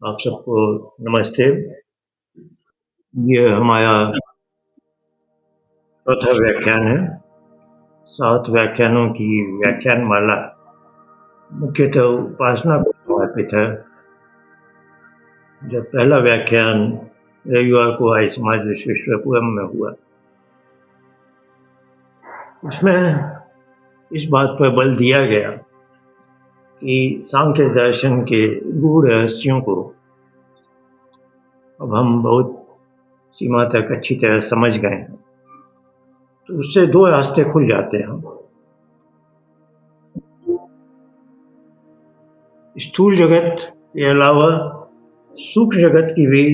आप सबको नमस्ते। ये हमारा चौथा व्याख्यान है। 7 व्याख्यानों की व्याख्यानमाला मुख्यतः उपासना को समर्पित है। जब पहला व्याख्यान रविवार को आर्य समाज विश्वेश्वरपुरम में हुआ, उसमें इस बात पर बल दिया गया कि सांख्य दर्शन के गूढ़ रहस्यों को अब हम बहुत सीमा तक अच्छी तरह समझ गए हैं, तो उससे 2 रास्ते खुल जाते हैं। स्थूल जगत के अलावा सूक्ष्म जगत की भी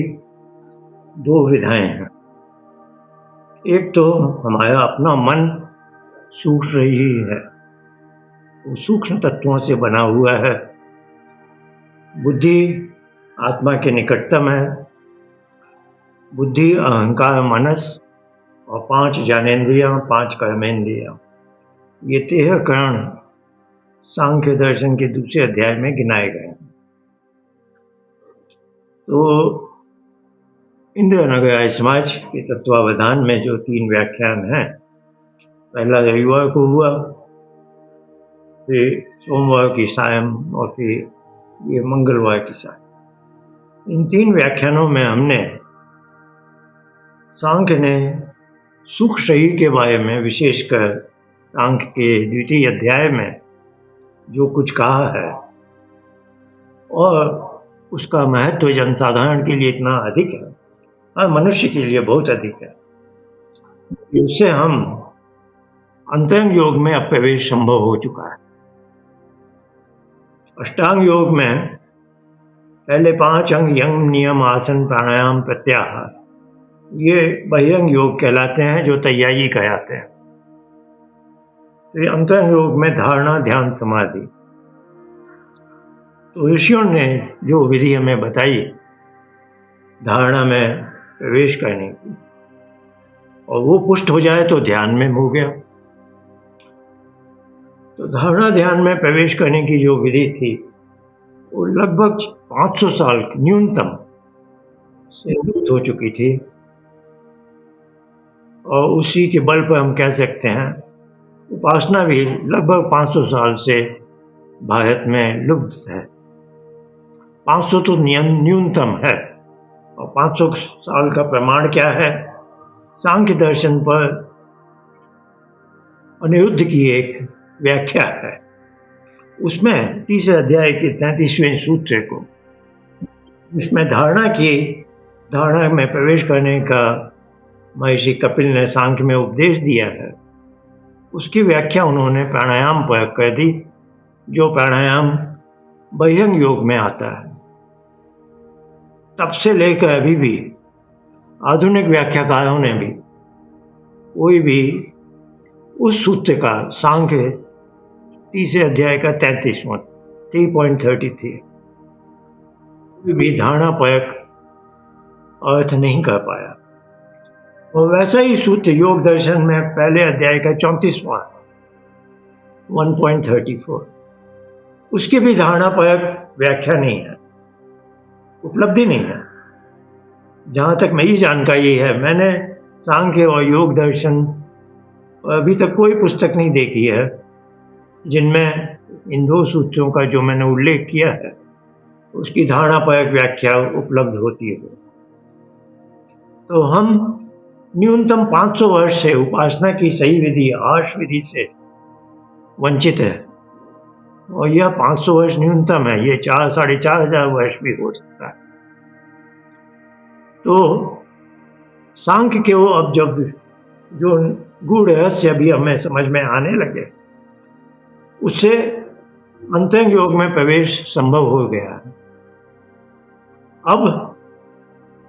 2 विधाएं हैं। एक तो हमारा अपना मन सूक्ष्म ही है, वो सूक्ष्म तत्वों से बना हुआ है। बुद्धि आत्मा के निकटतम है। बुद्धि, अहंकार, मनस और 5 ज्ञानेंद्रियां, 5 कर्मेंद्रियां, ये 13 करण सांख्य दर्शन के दूसरे अध्याय में गिनाए गए हैं। तो इंद्रनगर आर्य समाज के तत्वावधान में जो 3 व्याख्यान हैं, पहला रविवार को हुआ, फिर सोमवार की सायं और फिर ये मंगलवार की सायं। इन 3 व्याख्यानों में हमने सांख्य ने सूक्ष्म शरीर के बारे में, विशेषकर सांख्य के द्वितीय अध्याय में जो कुछ कहा है, और उसका महत्व जनसाधारण के लिए इतना अधिक है, हर मनुष्य के लिए बहुत अधिक है, इससे हम अंतरंग योग में अब प्रवेश संभव हो चुका है। अष्टांग योग में पहले 5 अंग यम, नियम, आसन, प्राणायाम, प्रत्याहार, ये बहिरंग योग कहलाते हैं, जो तैयारी कराते हैं। तो ये अंतरंग योग में धारणा, ध्यान, समाधि, तो ऋषियों ने जो विधि हमें बताई धारणा में प्रवेश करने की, और वो पुष्ट हो जाए तो ध्यान में हो गया। तो धारणा ध्यान में प्रवेश करने की जो विधि थी, वो लगभग 500 साल न्यूनतम से लुप्त हो चुकी थी, और उसी के बल पर हम कह सकते हैं उपासना भी लगभग 500 साल से भारत में लुप्त है। 500 तो न्यूनतम है, और 500 साल का प्रमाण क्या है? सांख्य दर्शन पर अनिरुद्ध की एक व्याख्या है, उसमें तीसरे अध्याय के 33वें सूत्र को, उसमें धारणा में प्रवेश करने का महर्षि कपिल ने सांख्य में उपदेश दिया है। उसकी व्याख्या उन्होंने प्राणायाम पर कर दी, जो प्राणायाम बहिरंग योग में आता है। तब से लेकर अभी भी आधुनिक व्याख्याकारों ने भी कोई भी उस सूत्र का, सांख्य तीसरे अध्याय का 33वां 3.33, कोई भी धारणा परक अर्थ नहीं कर पाया। और वैसा ही सूत्र योग दर्शन में पहले अध्याय का 34वां 1.34, उसकी भी धारणा परक व्याख्या नहीं है, उपलब्धि नहीं है। जहाँ तक मेरी जानकारी है, मैंने सांख्य और योग दर्शन अभी तक कोई पुस्तक नहीं देखी है जिनमें इन 2 सूत्रों का जो मैंने उल्लेख किया है उसकी धारणा परक व्याख्या उपलब्ध होती है। तो हम न्यूनतम 500 वर्ष से उपासना की सही विधि, आर्ष विधि से वंचित है, और यह 500 वर्ष न्यूनतम है, ये 4-4.5 वर्ष भी हो सकता है। तो सांख्य के वो अब जब जो गूढ़ रहस्य अभी हमें समझ में आने लगे, उससे अंतरंग योग में प्रवेश संभव हो गया है। अब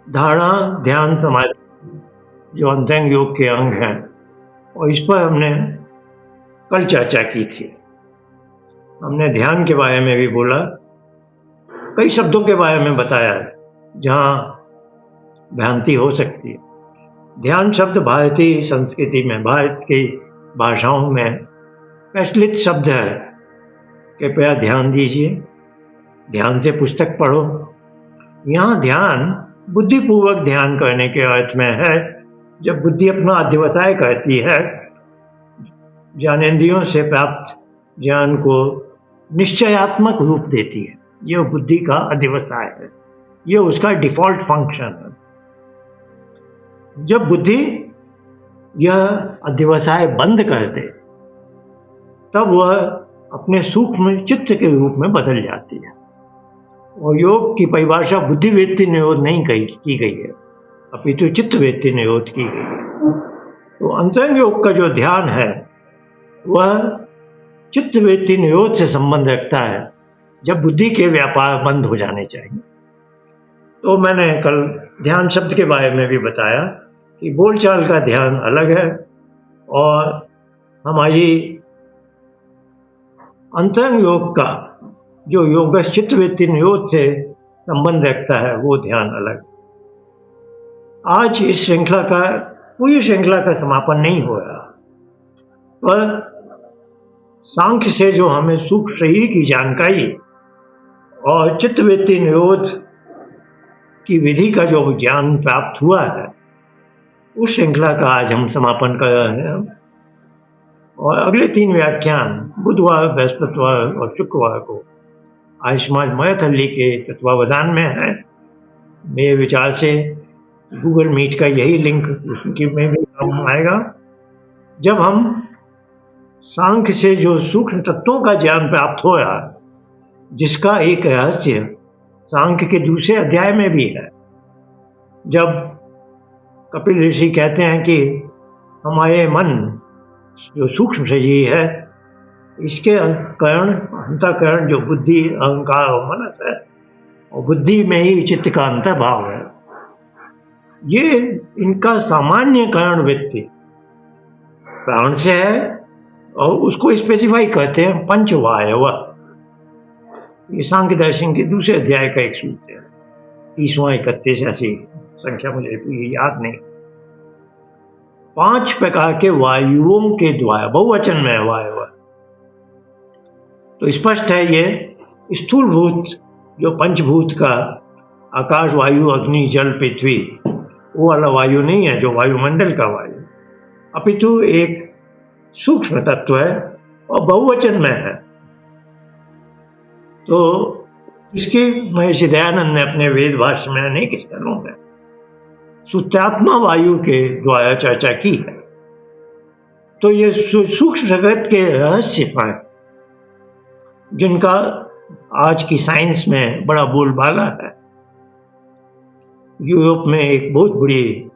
धारणा, ध्यान, समाधि जो अंतरंग योग के अंग हैं, और इस पर हमने कल चर्चा की थी। हमने ध्यान के बारे में भी बोला, कई शब्दों के बारे में बताया जहाँ भ्रांति हो सकती है। ध्यान शब्द भारतीय संस्कृति में, भारत की भाषाओं में प्रचलित शब्द है। कृपया ध्यान दीजिए, ध्यान से पुस्तक पढ़ो, यहाँ ध्यान बुद्धिपूर्वक ध्यान करने के अर्थ में है, जब बुद्धि अपना अध्यवसाय करती है, ज्ञानेंद्रियों से प्राप्त ज्ञान को निश्चयात्मक रूप देती है। यह बुद्धि का अध्यवसाय है, यह उसका डिफॉल्ट फंक्शन है। जब बुद्धि यह अध्यवसाय बंद कर दे, तब वह अपने सूक्ष्म चित्त के रूप में बदल जाती है। और योग की परिभाषा बुद्धिवृत्ति निरोध नहीं की गई है, अपितु चित्तवृत्ति निरोध की गई है। तो अंतरंग योग का जो ध्यान है वह चित्तवृत्ति निरोध से संबंध रखता है, जब बुद्धि के व्यापार बंद हो जाने चाहिए। तो मैंने कल ध्यान शब्द के बारे में भी बताया कि बोलचाल का ध्यान अलग है और हमारी अंतरंग योग का जो योग चित्तवृत्ति निरोध से संबंध रखता है वो ध्यान अलग। आज इस श्रृंखला का पूरी श्रृंखला का समापन नहीं हो रहा, पर सांख्य से जो हमें सूक्ष्म शरीर की जानकारी और चित्तवृत्ति निरोध की विधि का जो ज्ञान प्राप्त हुआ है, उस श्रृंखला का आज हम समापन कर रहे हैं। और अगले 3 व्याख्यान बुधवार, बृहस्पतिवार और शुक्रवार को आयुष्मान मयथल्ली के तत्वावधान में है। मेरे विचार से गूगल मीट का यही लिंक उसकी में भी काम आएगा। जब हम सांख्य से जो सूक्ष्म तत्वों का ज्ञान प्राप्त हो रहा, जिसका एक रहस्य सांख्य के दूसरे अध्याय में भी है, जब कपिल ऋषि कहते हैं कि हमारे मन जो सूक्ष्म शरीर है, इसके करण अंतःकरण जो बुद्धि, अहंकार और मनस है, और बुद्धि में ही चित्त का अंतर्भाव है, ये इनका सामान्य करण वृत्ति प्राण से है और उसको स्पेसिफाई करते हैं पंचवायव। ये सांख्य दर्शन के दूसरे अध्याय का एक सूत्र है, 30वां 31 ऐसी संख्या मुझे याद नहीं। 5 प्रकार के वायुओं के द्वारा, बहुवचन में वायु, तो स्पष्ट है ये स्थूलभूत जो पंचभूत का आकाश, वायु, अग्नि, जल, पृथ्वी, वो वाला वायु नहीं है जो वायुमंडल का वायु, अपितु एक सूक्ष्म तत्व है और बहुवचन में है। तो इसकी महर्षि दयानंद ने अपने वेद भाष्य में अनेक स्थलों में सूत्रात्मा वायु के द्वारा चर्चा की है। तो ये सूक्ष्म जगत के रहस्य पर जिनका आज की साइंस में बड़ा बोलबाला है, यूरोप में एक बहुत बड़ी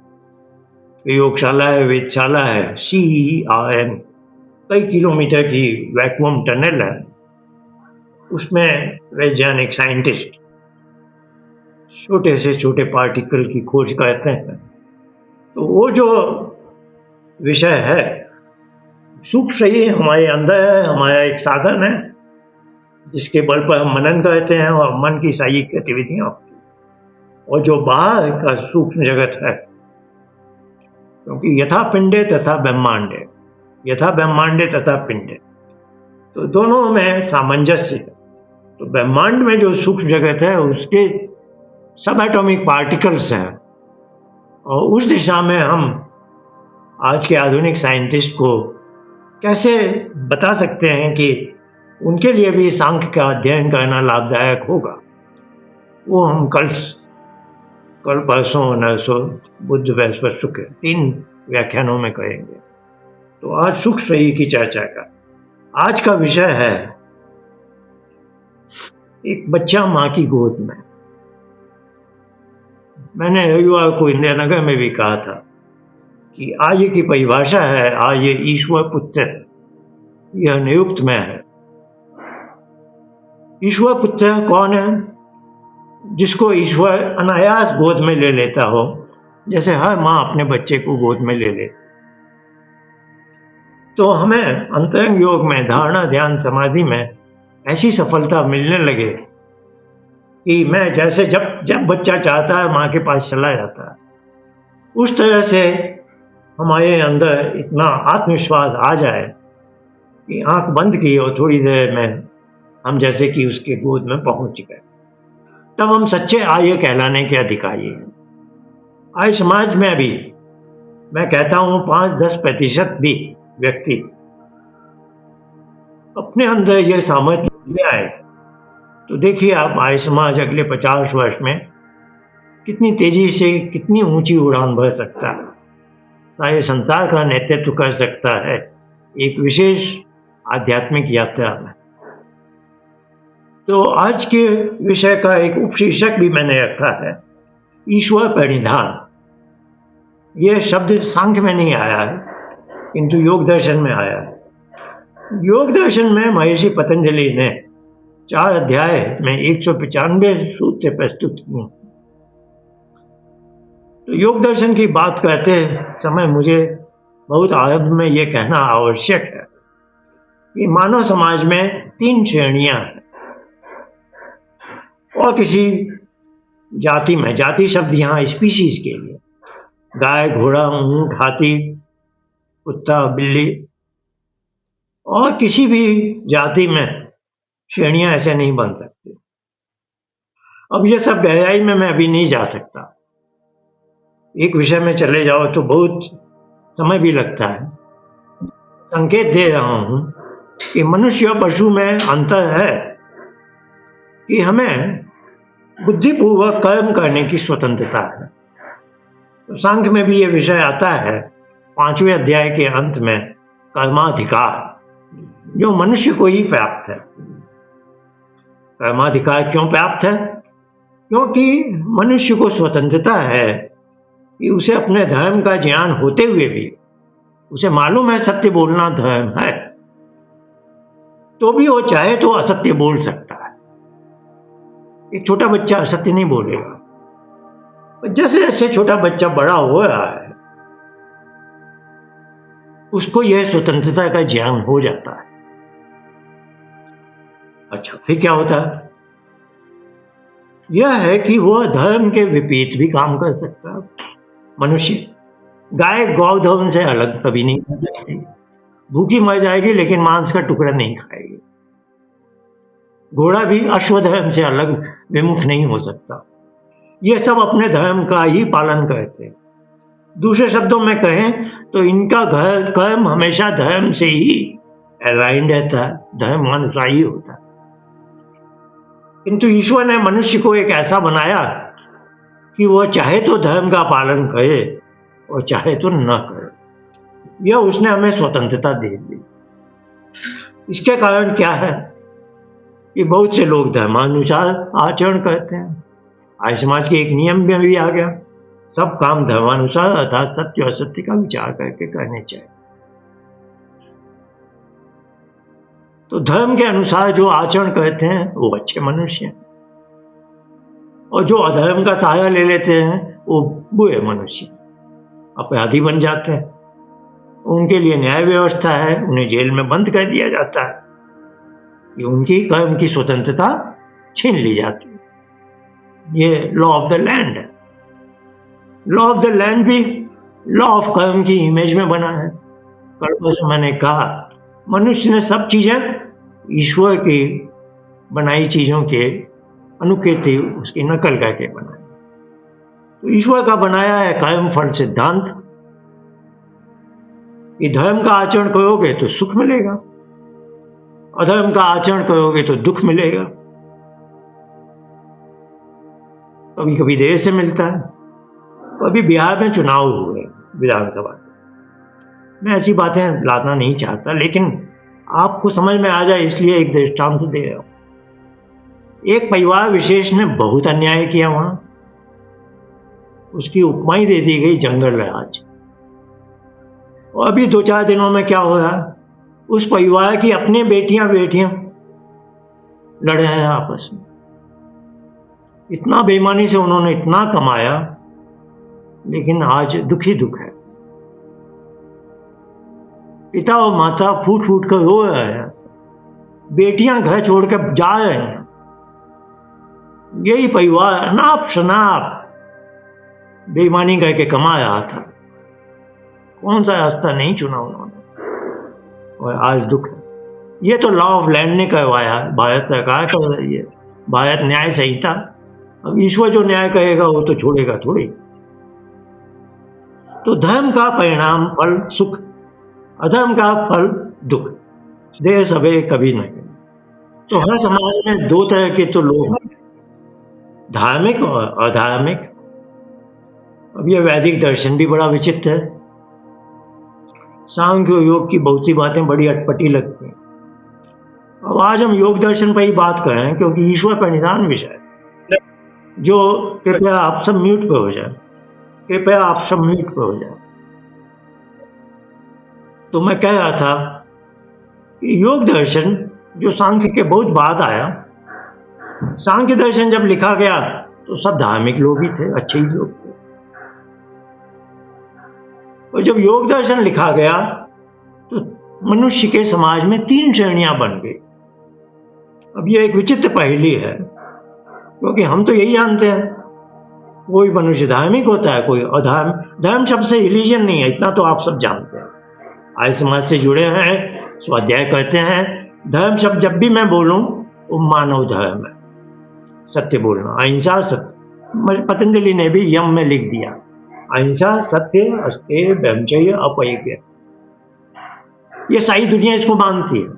प्रयोगशाला है, वेधशाला है, CERN, कई किलोमीटर की वैक्यूम टनल है, उसमें वैज्ञानिक साइंटिस्ट छोटे से छोटे पार्टिकल की खोज करते हैं। तो वो जो विषय है, सूक्ष्म शरीर हमारे अंदर है, हमारा एक साधन है जिसके बल पर हम मनन करते हैं और मन की शारीरिक गतिविधियां होती हैं। और जो बाहर का सूक्ष्म जगत है, क्योंकि यथा पिंडे तथा ब्रह्मांडे, यथा ब्रह्मांडे तथा पिंडे, तो दोनों में सामंजस्य है। तो ब्रह्मांड में जो सूक्ष्म जगत है उसके सब एटॉमिक पार्टिकल्स हैं, और उस दिशा में हम आज के आधुनिक साइंटिस्ट को कैसे बता सकते हैं कि उनके लिए भी सांख्य का अध्ययन करना लाभदायक होगा, वो हम कल परसों, नरसों, बुध, बृहस्पति, शुक्र 3 व्याख्यानों में करेंगे। तो आज सूक्ष्म शरीर की चर्चा का आज का विषय है एक बच्चा मां की गोद में। मैंने रविवार को इंदिरा नगर में भी कहा था कि आर्य की परिभाषा है, आर्य ईश्वर पुत्र, यह नियुक्त में है। ईश्वर पुत्र कौन है? जिसको ईश्वर अनायास गोद में ले लेता हो, जैसे हर मां अपने बच्चे को गोद में ले ले। तो हमें अंतरंग योग में, धारणा, ध्यान, समाधि में ऐसी सफलता मिलने लगे कि मैं जैसे जब बच्चा चाहता है मां के पास चला जाता है, उस तरह से हमारे अंदर इतना आत्मविश्वास आ जाए कि आंख बंद की और थोड़ी देर में हम जैसे कि उसके गोद में पहुंच गए। तब हम सच्चे आर्य कहलाने के अधिकारी हैं। आर्य समाज में भी मैं कहता हूं 5-10% भी व्यक्ति अपने अंदर यह सामर्थ्य ले आए तो देखिए आप आर्य समाज अगले 50 वर्ष में कितनी तेजी से कितनी ऊंची उड़ान भर सकता है, सारे संसार का नेतृत्व कर सकता है एक विशेष आध्यात्मिक यात्रा में। तो आज के विषय का एक उपशीर्षक भी मैंने रखा है, ईश्वर परिधान। यह शब्द सांख्य में नहीं आया है किंतु योग दर्शन में आया है। योग दर्शन में महर्षि पतंजलि ने 4 अध्याय में 195 सूत्र प्रस्तुत किए। तो योग दर्शन की बात करते समय मुझे बहुत आरंभ में यह कहना आवश्यक है कि मानव समाज में 3 श्रेणियां हैं और किसी जाति में, जाति शब्द यहाँ स्पीशीज के लिए, गाय, घोड़ा, ऊंट, हाथी, कुत्ता, बिल्ली, और किसी भी जाति में श्रेणियां ऐसे नहीं बन सकती। अब ये सब गहराई में मैं अभी नहीं जा सकता, एक विषय में चले जाओ तो बहुत समय भी लगता है। संकेत दे रहा हूं कि मनुष्य और पशु में अंतर है कि हमें बुद्धिपूर्वक कर्म करने की स्वतंत्रता है। तो सांख्य में भी यह विषय आता है 5वें अध्याय के अंत में, कर्माधिकार, जो मनुष्य को ही प्राप्त है। कर्माधिकार क्यों प्राप्त है? क्योंकि मनुष्य को स्वतंत्रता है कि उसे अपने धर्म का ज्ञान होते हुए भी उसे मालूम है सत्य बोलना धर्म है, तो भी वो चाहे तो असत्य बोल सकता है। एक छोटा बच्चा असत्य नहीं बोलेगा। जैसे जैसे छोटा बच्चा बड़ा हो रहा है उसको यह स्वतंत्रता का ज्ञान हो जाता है। अच्छा, फिर क्या होता है? यह है कि वह धर्म के विपरीत भी काम कर सकता है। मनुष्य, गाय गौ धर्म से अलग कभी नहीं कर सकती, भूखी मर जाएगी लेकिन मांस का टुकड़ा नहीं खाएगी। घोड़ा भी अश्वधर्म से अलग विमुख नहीं हो सकता। ये सब अपने धर्म का ही पालन करते हैं। दूसरे शब्दों में कहें तो इनका कर्म हमेशा धर्म से ही अलाइंड रहता है, धर्मानुसारी होता है। किंतु ईश्वर ने मनुष्य को एक ऐसा बनाया कि वह चाहे तो धर्म का पालन करे और चाहे तो न करे। यह उसने हमें स्वतंत्रता दे दी। इसके कारण क्या है कि बहुत से लोग धर्मानुसार आचरण करते हैं। आर्य समाज के एक नियम में भी आ गया, सब काम धर्मानुसार अर्थात सत्य और असत्य का विचार करके करने चाहिए। तो धर्म के अनुसार जो आचरण करते हैं वो अच्छे मनुष्य हैं, और जो अधर्म का सहारा ले लेते हैं वो बुरे मनुष्य, अपराधी बन जाते हैं। उनके लिए न्याय व्यवस्था है, उन्हें जेल में बंद कर दिया जाता है, ये उनकी कर्म की स्वतंत्रता छीन ली जाती है। ये लॉ ऑफ द लैंड है। लॉ ऑफ द लैंड भी लॉ ऑफ कर्म की इमेज में बना है। कल परसों मैंने कहा मनुष्य ने सब चीजें ईश्वर की बनाई चीजों के अनुकृति, उसकी नकल करके बनाई। तो ईश्वर का बनाया है कर्म फल सिद्धांत कि धर्म का आचरण करोगे तो सुख मिलेगा, अधर्म का आचरण करोगे तो दुख मिलेगा। कभी कभी देर से मिलता है। अभी बिहार में चुनाव हुए विधानसभा के, मैं ऐसी बातें लाना नहीं चाहता, लेकिन आपको समझ में आ जाए इसलिए एक दृष्टांत दे रहा हूं। एक परिवार विशेष ने बहुत अन्याय किया वहां, उसकी उपमा ही दे दी गई जंगल राज। और अभी 2-4 दिनों में क्या हो रहा है, उस परिवार की अपनी बेटियां लड़ रहे हैं आपस में। इतना बेईमानी से उन्होंने इतना कमाया, लेकिन आज दुखी दुख है। पिता और माता फूट फूट कर रो रहे हैं, बेटियां घर छोड़कर जा रहे हैं। यही परिवार अनाप शनाप बेईमानी करके कमा रहा था, कौन सा रास्ता नहीं चुना उन्होंने, और आज दुख है। ये तो लॉ ऑफ लैंड ने करवाया, भारत सरकार कर रही है, भारत न्याय संहिता। अब ईश्वर जो न्याय कहेगा वो तो छोड़ेगा थोड़ी। तो धर्म का परिणाम फल सुख, अधर्म का फल दुख, देह सबे कभी नहीं। तो हर समाज में दो तरह के तो लोग हैं, धार्मिक और अधार्मिक। अब ये वैदिक दर्शन भी बड़ा विचित्र है। सांख्य और योग की बहुत सी बातें बड़ी अटपटी लगती हैं। अब आज हम योग दर्शन पर ही बात कर रहे हैं क्योंकि ईश्वर पर निदान विषय है। जो कृपया आप सब म्यूट पे हो जाए, कृपया आप सब म्यूट पे हो जाए। तो मैं कह रहा था कि योग दर्शन जो सांख्य के बहुत बाद आया, सांख्य दर्शन जब लिखा गया तो सब धार्मिक लोग ही थे, अच्छे ही लोग थे। और जब योग दर्शन लिखा गया तो मनुष्य के समाज में तीन श्रेणियां बन गई। अब ये एक विचित्र पहेली है क्योंकि हम तो यही जानते हैं, कोई मनुष्य धार्मिक होता है, कोई अधार्मिक। धर्म शब्द से रिलीजन नहीं है, इतना तो आप सब जानते हैं। आर्य समाज से जुड़े हैं, स्वाध्याय करते हैं। धर्म शब्द जब भी मैं बोलूं वो मानव धर्म है, सत्य बोलना, अहिंसा सत्य। पतंजलि ने भी यम में लिख दिया, अहिंसा सत्य अस्तेय ब्रह्मचर्य अपरिग्रह। ये सारी दुनिया इसको मानती है।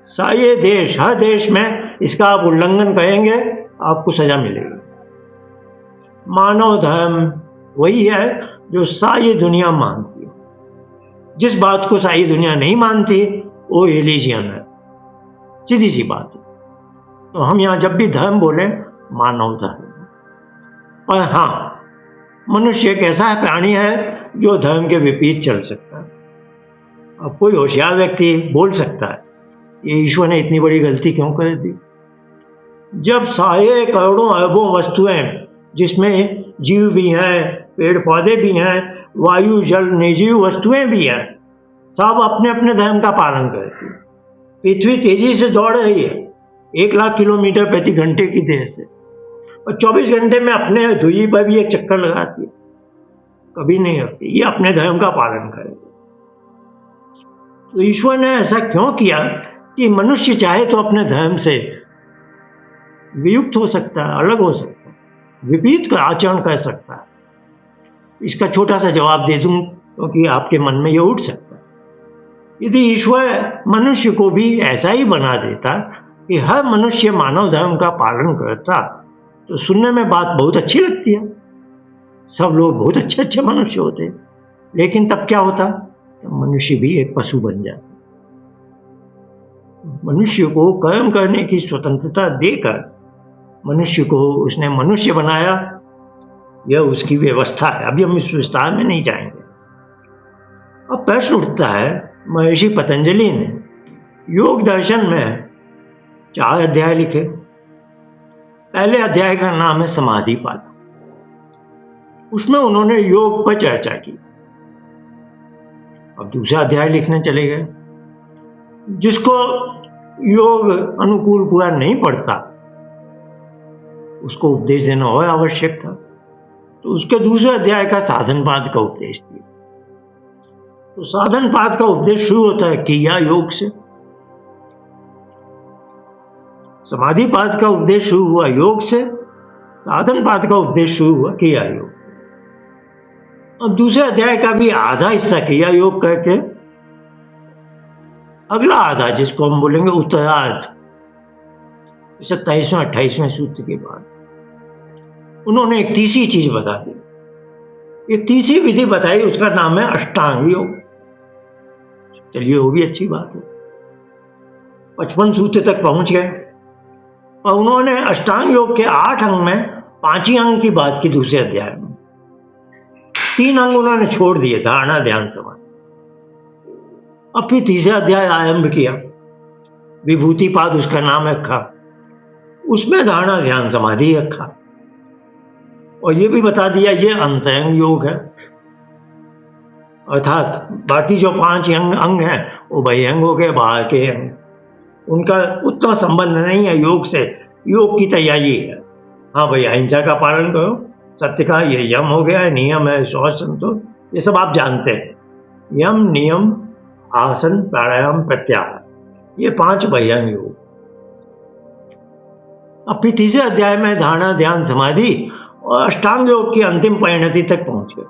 सारे देश, हर देश में इसका आप उल्लंघन करेंगे आपको सजा मिलेगी। मानव धर्म वही है जो सारी दुनिया मानती है। जिस बात को सारी दुनिया नहीं मानती वो रिलीजियन है, सीधी सी बात है। तो हम यहां जब भी धर्म बोले, मानव धर्म। और हाँ, मनुष्य एक ऐसा प्राणी है जो धर्म के विपरीत चल सकता है। अब कोई होशियार व्यक्ति बोल सकता है ये ईश्वर ने इतनी बड़ी गलती क्यों कर दी, जब सारे करोड़ों अरबों वस्तुएं जिसमें जीव भी हैं, पेड़ पौधे भी हैं, वायु जल निर्जीव वस्तुएं भी हैं, सब अपने अपने धर्म का पालन करती है। पृथ्वी तेजी से दौड़ रही है 1,00,000 किलोमीटर प्रति घंटे की देर से, और 24 घंटे में अपने धुरी पर भी एक चक्कर लगाती है, कभी नहीं होती। ये अपने धर्म का पालन करेगी। तो ईश्वर ने ऐसा क्यों किया कि मनुष्य चाहे तो अपने धर्म से वियुक्त हो सकता है, अलग हो सकता है, विपरीत का आचरण कर सकता है। इसका छोटा सा जवाब दे दूं क्योंकि आपके मन में यह उठ सकता है। यदि ईश्वर मनुष्य को भी ऐसा ही बना देता कि हर मनुष्य मानव धर्म का पालन करता तो सुनने में बात बहुत अच्छी लगती है, सब लोग बहुत अच्छे अच्छे मनुष्य होते। लेकिन तब क्या होता, मनुष्य भी एक पशु बन जाता। मनुष्य को कर्म करने की स्वतंत्रता देकर मनुष्य को उसने मनुष्य बनाया, यह उसकी व्यवस्था है। अभी हम इस विस्तार में नहीं जाएंगे। अब प्रश्न उठता है, महर्षि पतंजलि ने योग दर्शन में 4 अध्याय लिखे। पहले अध्याय का नाम है समाधि पाद, उसमें उन्होंने योग पर चर्चा की। अब दूसरा अध्याय लिखने चले गए। जिसको योग अनुकूल पूरा नहीं पड़ता उसको उपदेश देना और आवश्यक था, तो उसके दूसरे अध्याय का साधन पाद का उपदेश दिया। तो साधन पाद का उपदेश शुरू होता है क्रिया योग से, समाधि पाद का उपदेश शुरू हुआ योग से, साधन पाद का उपदेश शुरू हुआ क्रिया योग। अब दूसरे अध्याय का भी आधा हिस्सा क्रिया योग करके अगला आधा जिसको हम बोलेंगे उत्तरार्ध, 27वें 28वें सूत्र के बाद उन्होंने एक तीसरी चीज बता दी। एक तीसरी विधि बताई, उसका नाम है अष्टांग योग। चलिए वो भी अच्छी बात है, 55 सूत्र तक पहुंच गए। और उन्होंने अष्टांग योग के 8 अंग में 5 ही अंग की बात की दूसरे अध्याय में। 3 अंग उन्होंने छोड़ दिए, धारणा ध्यान समाधि। अब फिर तीसरा अध्याय आरंभ किया, विभूति पाद उसका नाम रखा, उसमें धारणा ध्यान समाधि रखा, और ये भी बता दिया ये अंतरंग योग है, अर्थात बाकी जो 5 अंग हैं वो बहिरंग हो गए, बाहर के अंग, उनका उतना संबंध नहीं है योग से। योग की तैयारी है, हाँ भाई अहिंसा का पालन करो, सत्य का ये यम हो गया, नियम है, शौच संतोष, ये सब आप जानते हैं। यम नियम आसन प्राणायाम प्रत्याहार, ये 5 बहिरंग योग। अब फिर तीसरे अध्याय में धारणा, ध्यान, समाधि और अष्टांग योग की अंतिम परिणति तक पहुंच गए।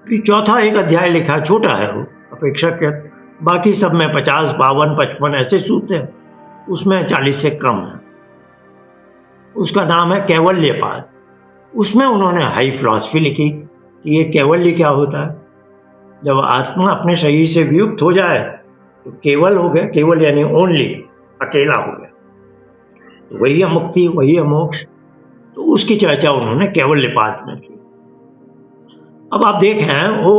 फिर चौथा एक अध्याय लिखा, छोटा है वो अपेक्षाकृत, बाकी सब में 50, 52, 55 ऐसे सूत्र हैं, उसमें 40 से कम है। उसका नाम है कैवल्यपाद। उसमें उन्होंने हाई फिलॉसफी लिखी कि ये कैवल्य क्या होता है। जब आत्मा अपने शरीर से वियुक्त हो जाए तो केवल हो गया, केवल यानी ओनली, अकेला हो गया, तो वही है मुक्ति, वही है मोक्ष। तो उसकी चर्चा उन्होंने कैवल्यपाद में की। अब आप देखें, वो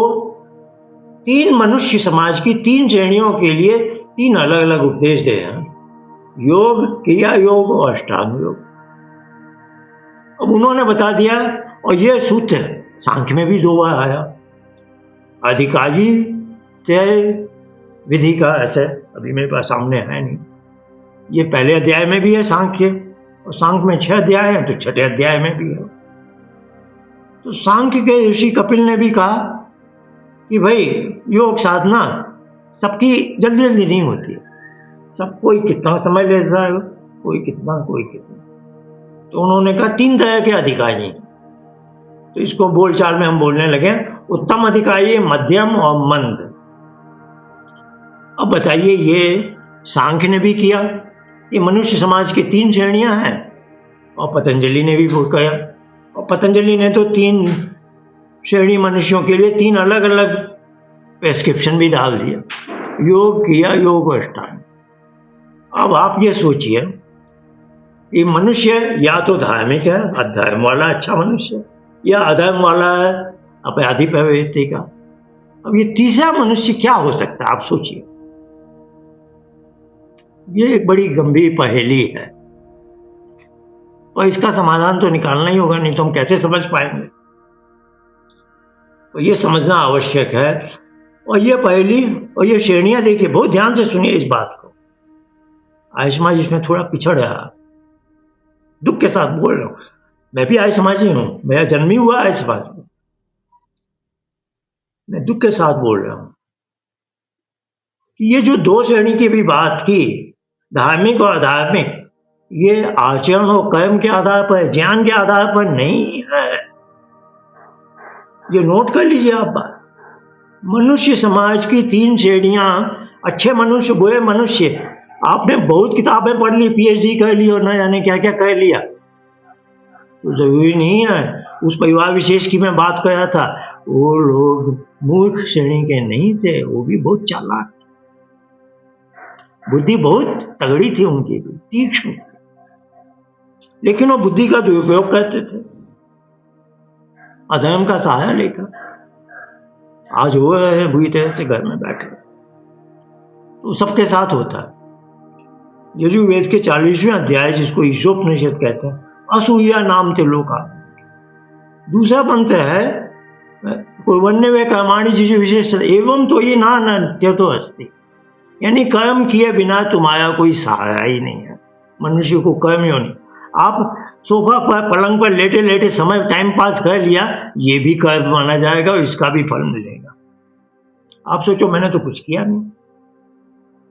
3 मनुष्य समाज की 3 श्रेणियों के लिए 3 अलग अलग उपदेश दे हैं, योग, क्रिया योग और अष्टांग योग। अब उन्होंने बता दिया, और ये सूत्र सांख्य में भी 2 बार आया, अधिकारी तय विधि का, ऐसे अभी मेरे पास सामने है नहीं, ये पहले अध्याय में भी है सांख्य, और सांख्य में 6 अध्याय है, तो छठे अध्याय में भी है। तो सांख्य के ऋषि कपिल ने भी कहा कि भाई योग साधना सबकी जल्दी जल्दी नहीं होती है, सब कोई कितना समय लेता है, कोई कितना, कोई कितना। तो उन्होंने कहा 3 तरह के अधिकारी हैं। तो इसको बोलचाल में हम बोलने लगे उत्तम अधिकारी, मध्यम और मंद। अब बताइए, ये सांख्य ने भी किया, ये मनुष्य समाज की 3 श्रेणियां हैं, और पतंजलि ने भी वो किया। और पतंजलि ने तो 3 श्रेणी मनुष्यों के लिए 3 अलग अलग प्रेस्क्रिप्शन भी डाल दिया, योग, क्रिया योग और अष्टांग। अब आप ये सोचिए कि मनुष्य या तो धार्मिक है, अधर्म वाला अच्छा मनुष्य, या अधर्म वाला है अपराधी प्रवृत्ति का। अब ये तीसरा मनुष्य क्या हो सकता है, आप सोचिए। ये एक बड़ी गंभीर पहेली है, और इसका समाधान तो निकालना ही होगा, नहीं तो हम कैसे समझ पाएंगे। तो ये समझना आवश्यक है। और ये पहेली और ये श्रेणियां देखिए, बहुत ध्यान से सुनिए इस बात को। आर्य समाज इसमें थोड़ा पिछड़ रहा, दुख के साथ बोल रहा हूं, मैं भी आर्य समाजी हूं, मेरा जन्म ही हुआ आर्य समाज में, मैं दुख के साथ बोल रहा हूं कि ये जो 2 श्रेणी की भी बात की, धार्मिक और अधार्मिक, ये आचरण और कर्म के आधार पर, ज्ञान के आधार पर नहीं है। ये नोट कर लीजिए आप बात। मनुष्य समाज की 3 श्रेणियां, अच्छे मनुष्य, बुरे मनुष्य। आपने बहुत किताबें पढ़ ली, पीएचडी कर ली और न जाने क्या क्या कर लिया, तो जरूरी नहीं है। उस परिवार विशेष की मैं बात कर रहा था, वो लोग मूर्ख श्रेणी के नहीं थे, वो भी बहुत चालाक, बुद्धि बहुत तगड़ी थी उनकी भी, तीक्ष्ण थी, लेकिन वो बुद्धि का दुरुपयोग करते थे, अधर्म का सहारा लेकर। आज हो रहे हैं बुरी तरह से घर में बैठे, तो सबके साथ होता है। यजुर्वेद के 40वें अध्याय, जिसको ईशोपनिषद कहते हैं, असूया नाम त्रिलोका, दूसरा मंत्र है, कुर्वन्य वे कर्माणि जिसे विशेष एवं तो ये ना नत्य तो अस्ति, यानी कर्म किए बिना तुम्हारा कोई सहारा ही नहीं है। मनुष्य को कर्म योनि, आप सोफा पर, पलंग पर लेटे लेटे समय टाइम पास कर लिया, ये भी कर्म माना जाएगा और इसका भी फल मिलेगा। आप सोचो, मैंने तो कुछ किया नहीं,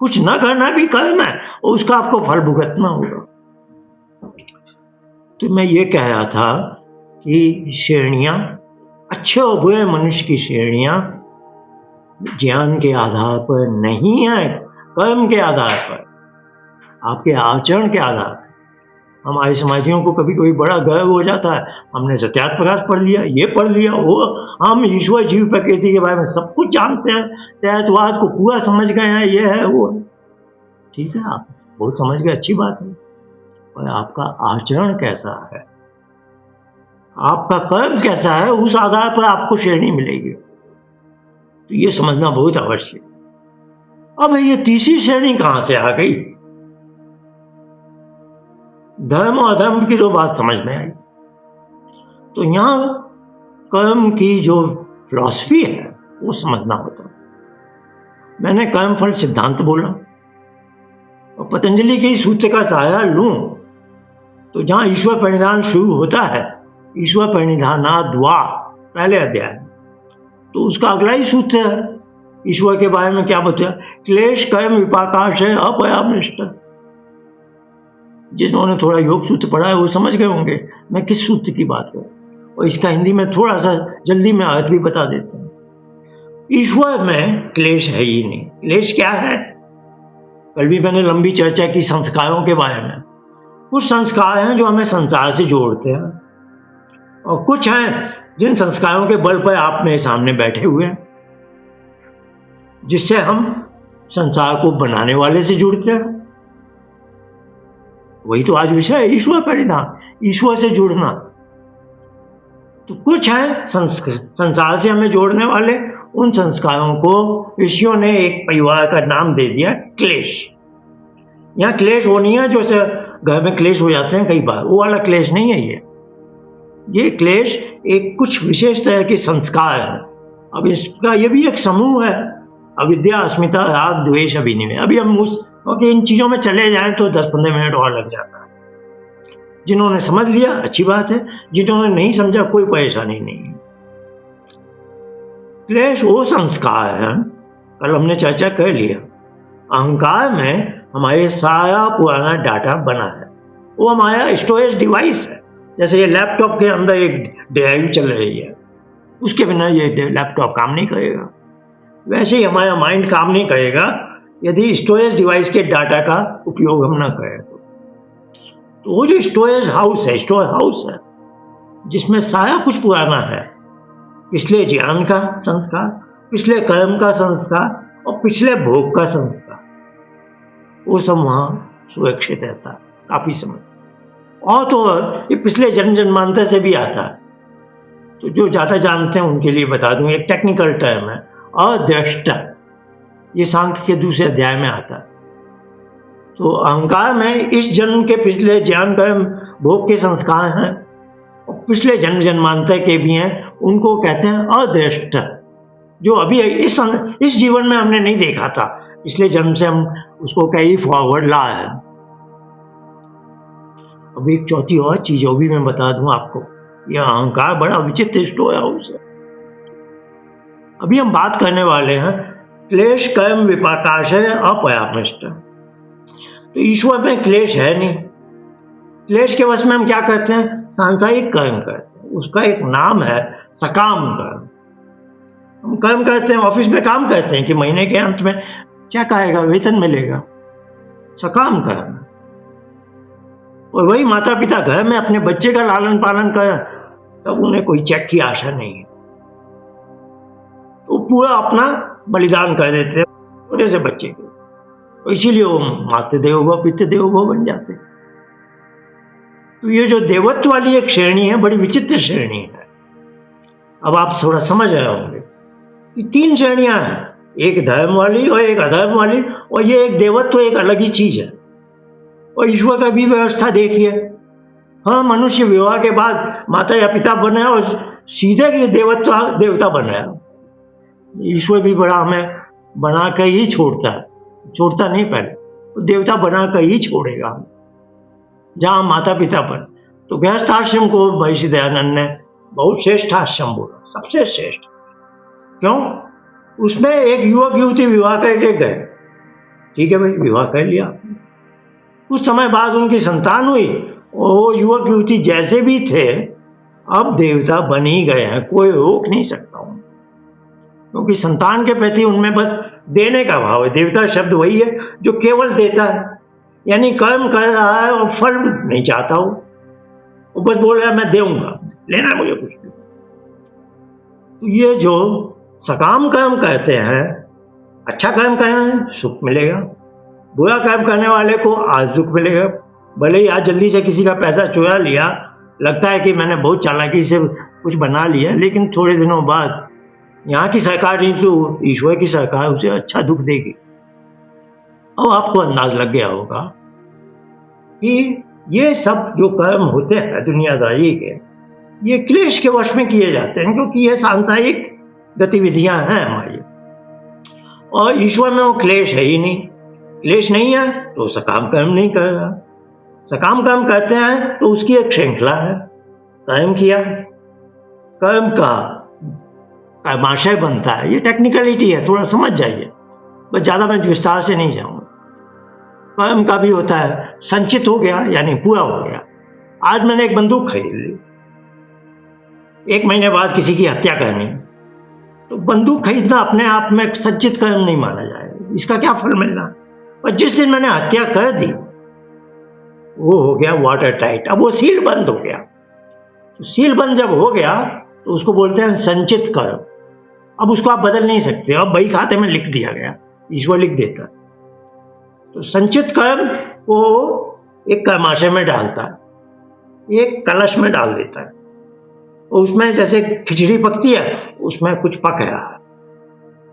कुछ न करना भी कर्म है और उसका आपको फल भुगतना होगा। तो मैं ये कह रहा था कि श्रेणियां, अच्छे और बुरे मनुष्य की श्रेणियां ज्ञान के आधार पर नहीं है, कर्म के आधार पर, आपके आचरण के आधार पर। हमारे समाजियों को कभी कभी बड़ा गर्व हो जाता है, हमने सत्यार्थ प्रकाश पढ़ लिया, ये पढ़ लिया, वो, हम ईश्वर जीव प्रकृति के बारे में सब कुछ जानते हैं, तैतवाद को पूरा समझ गए हैं, ये है वो है। ठीक है, आप बहुत समझ गए, अच्छी बात है, पर आपका आचरण कैसा है, आपका कर्म कैसा है, उस आधार पर आपको श्रेणी मिलेगी। तो ये समझना बहुत आवश्यक। अब ये तीसरी श्रेणी कहां से आ गई? धर्म और अधर्म की तो बात समझ में आई, तो यहां कर्म की जो फिलॉसफी है वो समझना होता। मैंने कर्म फल सिद्धांत बोला, और पतंजलि के सूत्र का सहारा लूं तो जहां ईश्वर परिधान शुरू होता है, ईश्वर परिधानाद्वा, पहले अध्याय, तो उसका अगला ही सूत्र है, ईश्वर के बारे में क्या बताया, क्लेश कर्म विपाकाश है अपयामिष्ट। जिन्होंने थोड़ा योग सूत्र पढ़ा है वो समझ गए होंगे मैं किस सूत्र की बात करूं, और इसका हिंदी में थोड़ा सा जल्दी में अर्थ भी बता देता हूं। ईश्वर में क्लेश है ही नहीं। क्लेश क्या है? कल भी मैंने लंबी चर्चा की संस्कारों के बारे में। कुछ संस्कार हैं जो हमें संसार से जोड़ते हैं, और कुछ हैं जिन संस्कारों के बल पर आप मेरे सामने बैठे हुए हैं, जिससे हम संसार को बनाने वाले से जुड़ते हैं। वही तो आज विषय है, ईश्वर परिणाम, ईश्वर से जुड़ना। तो कुछ है संसार से हमें जोड़ने वाले, उन संस्कारों को ऋषियों ने एक परिवार का नाम दे दिया क्लेश। यहाँ क्लेश वो नहीं है जो घर में क्लेश हो जाते हैं कई बार, वो वाला क्लेश नहीं है ये क्लेश एक कुछ विशेष तरह के संस्कार है। अब इसका ये भी एक समूह है, अविद्या, अस्मिता, राग, द्वेष, अभिनिवेश। अभी हम क्योंकि इन चीजों में चले जाएं तो 10-15 मिनट और लग जाता है। जिन्होंने समझ लिया अच्छी बात है, जिन्होंने नहीं समझा कोई परेशानी नहीं है। क्लेश वो संस्कार है, कल हमने चर्चा कर लिया। अहंकार में हमारे सारा पुराना डाटा बना है, वो हमारा स्टोरेज डिवाइस है। जैसे ये लैपटॉप के अंदर एक ड्राइव चल रही है, उसके बिना ये लैपटॉप काम नहीं करेगा। वैसे ही हमारा माइंड काम नहीं करेगा यदि स्टोरेज डिवाइस के डाटा का उपयोग हम ना करें। तो वो जो स्टोरेज हाउस है, स्टोर हाउस है, जिसमें सारा कुछ पुराना है, पिछले ज्ञान का संस्कार, पिछले कर्म का संस्कार और पिछले भोग का संस्कार, वो सब वहां सुरक्षित रहता है काफी समय। और तो ये पिछले जन्म जन्मांतर से भी आता है। तो जो ज्यादा जानते हैं उनके लिए बता दूं, एक टेक्निकल टर्म है अदृष्टा, ये सांख्य के दूसरे अध्याय में आता है। तो अहंकार में इस जन्म के पिछले ज्ञान कर्म भोग के संस्कार हैं, और पिछले जन्म जन्मांतर के भी हैं, उनको कहते हैं अदृष्टा, जो अभी इस जीवन में हमने नहीं देखा था, पिछले जन्म से हम उसको कैरी फॉरवर्ड ला है। अब एक चौथी और चीज वो भी मैं बता दूं आपको, यह अहंकार बड़ा विचित्र स्टोर हाउस है। अभी हम बात करने वाले हैं क्लेश कर्म विपाकाशय अपरामृष्ट। तो ईश्वर में क्लेश है नहीं। क्लेश के वश में हम क्या करते हैं? सांसारिक कर्म करते हैं। उसका एक नाम है सकाम कर्म। हम कर्म करते हैं, ऑफिस में काम करते हैं कि महीने के अंत में चेक आएगा, वेतन मिलेगा, सकाम कर्म। और वही माता पिता घर में अपने बच्चे का लालन पालन करें, तब उन्हें कोई चेक की आशा नहीं है, तो पूरा अपना बलिदान कर देते हैं छोटे से बच्चे को। तो इसीलिए वो मातृ देवो भव पितृ देवो भव बन जाते हैं। तो ये जो देवत्व वाली एक श्रेणी है, बड़ी विचित्र श्रेणी है। अब आप थोड़ा समझ रहे होंगे कि 3 श्रेणियां हैं, एक धर्म वाली और एक अधर्म वाली, और ये एक देवत्व एक अलग ही चीज है। और ईश्वर का भी व्यवस्था देखिए। हाँ, मनुष्य विवाह के बाद माता या पिता बने और सीधे देवता बन रहा है। ईश्वर भी बड़ा हमें बना कर ही छोड़ता है, छोड़ता नहीं, पहले तो देवता बना कर ही छोड़ेगा जहां माता पिता बन। तो गृहस्थ आश्रम को महर्षि दयानंद ने बहुत श्रेष्ठ आश्रम बोला, सबसे श्रेष्ठ। क्यों? उसमें एक युवक युवती विवाह करके गए, ठीक है भाई, विवाह कर लिया। कुछ समय बाद उनकी संतान हुई, और वो युवक युवती जैसे भी थे अब देवता बन ही गए हैं, कोई रोक नहीं सकता हूं, क्योंकि संतान के प्रति उनमें बस देने का भाव है। देवता शब्द वही है जो केवल देता है, यानी कर्म कर रहा है और फल नहीं चाहता हो, वो बस बोल रहा है मैं देऊंगा, लेना है मुझे कुछ भी। तो ये जो सकाम कर्म कहते हैं, अच्छा कर्म करें सुख मिलेगा, बुरा कर्म करने वाले को आज दुख मिलेगा। भले ही आज जल्दी से किसी का पैसा चुरा लिया, लगता है कि मैंने बहुत चालाकी से कुछ बना लिया, लेकिन थोड़े दिनों बाद यहाँ की सरकार नहीं तो ईश्वर की सरकार उसे अच्छा दुख देगी। अब आपको अंदाज लग गया होगा कि ये सब जो कर्म होते हैं दुनियादारी के, ये क्लेश के वश में किए जाते हैं, क्योंकि ये सांसारिक गतिविधियां हैं हमारी, और ईश्वर में वो क्लेश है ही नहीं। क्लेश नहीं है तो सकाम कर्म नहीं करेगा। सकाम कर्म करते हैं तो उसकी एक श्रृंखला है। कर्म किया, कर्म का कर्माशय बनता है, ये टेक्निकलिटी है, थोड़ा समझ जाइए, बस ज्यादा मैं विस्तार से नहीं जाऊंगा। कर्म का भी होता है संचित हो गया, यानी पूरा हो गया। आज मैंने एक बंदूक खरीद ली, 1 महीने बाद किसी की हत्या करनी, तो बंदूक खरीदना अपने आप में संचित कर्म नहीं माना जाएगा, इसका क्या फल मिलना। और जिस दिन मैंने हत्या कर दी, वो हो गया वाटर टाइट, अब वो सील बंद हो गया। तो सील बंद जब हो गया तो उसको बोलते हैं संचित कर्म। अब उसको आप बदल नहीं सकते, अब बही खाते में लिख दिया गया, ईश्वर लिख देता। तो संचित कर्म को एक कर्माशय में डालता है, एक कलश में डाल देता है, और उसमें जैसे खिचड़ी पकती है, उसमें कुछ पक रहा है।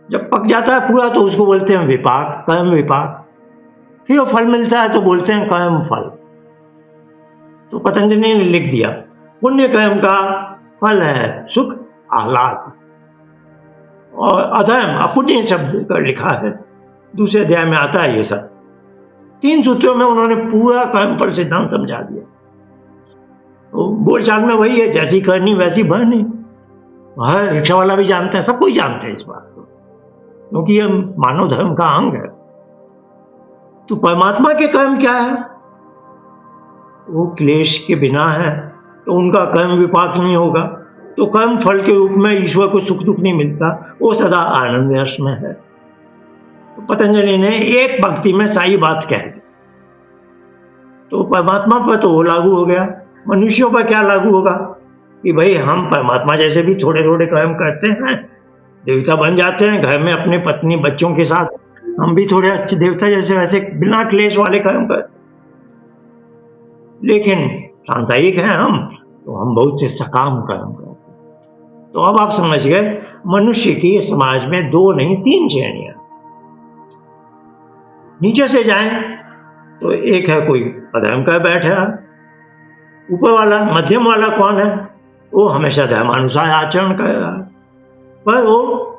जब पक जाता है पूरा तो उसको बोलते हैं विपाक, कर्म विपाक। फिर वो फल मिलता है तो बोलते हैं कर्म फल। तो पतंजलि ने लिख दिया, पुण्य कर्म का फल है सुख आह्लाद, और अधर्म अपुण्य शब्द का लिखा है, दूसरे अध्याय में आता है। ये सब 3 सूत्रों में उन्होंने पूरा कर्म फल सिद्धांत समझा दिया। तो बोलचाल में वही है, जैसी करनी वैसी भरनी। हर रिक्शा वाला भी जानते हैं, सब कोई जानते हैं इस बात को, क्योंकि ये मानव धर्म का अंग है। तो परमात्मा के कर्म क्या है? वो क्लेश के बिना है, तो उनका कर्म विपाक नहीं होगा, तो कर्म फल के रूप में ईश्वर को सुख दुख नहीं मिलता, वो सदा आनंद रस में है। तो पतंजलि ने एक पंक्ति में सारी बात कह दी। तो परमात्मा पर तो वो लागू हो गया, मनुष्यों पर क्या लागू होगा कि भाई हम परमात्मा जैसे भी थोड़े थोड़े कर्म करते हैं, देवता बन जाते हैं, घर में अपने पत्नी बच्चों के साथ हम भी थोड़े अच्छे देवता जैसे वैसे बिना क्लेश वाले कर्म करते। लेकिन सांसारिक हैं हम, तो हम बहुत से सकाम कर्म करते हैं। तो अब आप समझ गए, मनुष्य की समाज में 2 नहीं 3 श्रेणियां। नीचे से जाएं तो एक है कोई अधर्म कर बैठा, ऊपर वाला मध्यम वाला कौन है? वो हमेशा धर्मानुसार आचरण कर रहा है, पर वो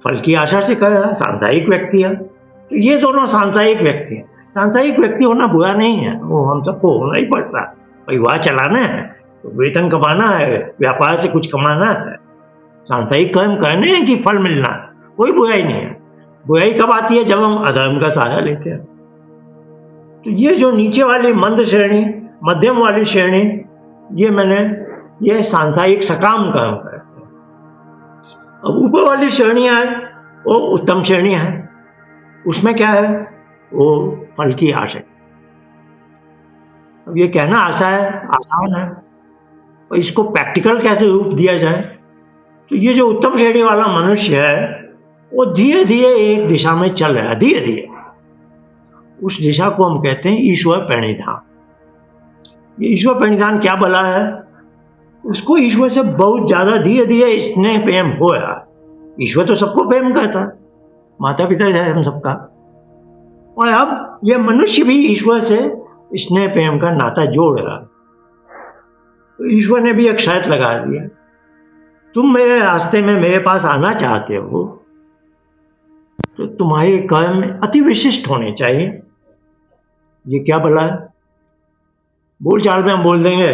फल की आशा से कर रहा है, सांसारिक व्यक्ति है। तो ये दोनों सांसारिक व्यक्ति हैं। सांसारिक व्यक्ति होना बुरा नहीं है, वो हम सबको होना ही पड़ता है। परिवार चलाना है तो वेतन कमाना है, व्यापार से कुछ कमाना है, सांसारिक कर्म करने हैं कि फल मिलना है, कोई बुराई नहीं है। बुराई कब आती है? जब हम अधर्म का सहारा लेते हैं। तो ये जो नीचे वाली मंद श्रेणी, मध्यम वाली श्रेणी, ये सांसारिक सकाम कर्म करते हैं। अब ऊपर वाली श्रेणियां है, वो उत्तम श्रेणी है। उसमें क्या है? वो फल की आशा। अब ये कहना आसान है, और इसको प्रैक्टिकल कैसे रूप दिया जाए? तो ये जो उत्तम श्रेणी वाला मनुष्य है, वो धीरे धीरे एक दिशा में चल रहा है, धीरे धीरे। उस दिशा को हम कहते हैं ईश्वर प्रणिधान। ये ईश्वर प्रणिधान क्या भला है? उसको ईश्वर से बहुत ज्यादा धीरे धीरे स्नेह प्रेम हो रहा है। ईश्वर तो सबको प्रेम करता है, माता पिता है हम सबका, और अब ये मनुष्य भी ईश्वर से स्नेह प्रेम का नाता जोड़ रहा है। तो ईश्वर ने भी एक शर्त लगा दी है, तुम मेरे रास्ते में मेरे पास आना चाहते हो तो तुम्हारे कर्म अति विशिष्ट होने चाहिए। ये क्या भला है? बोलचाल में हम बोल देंगे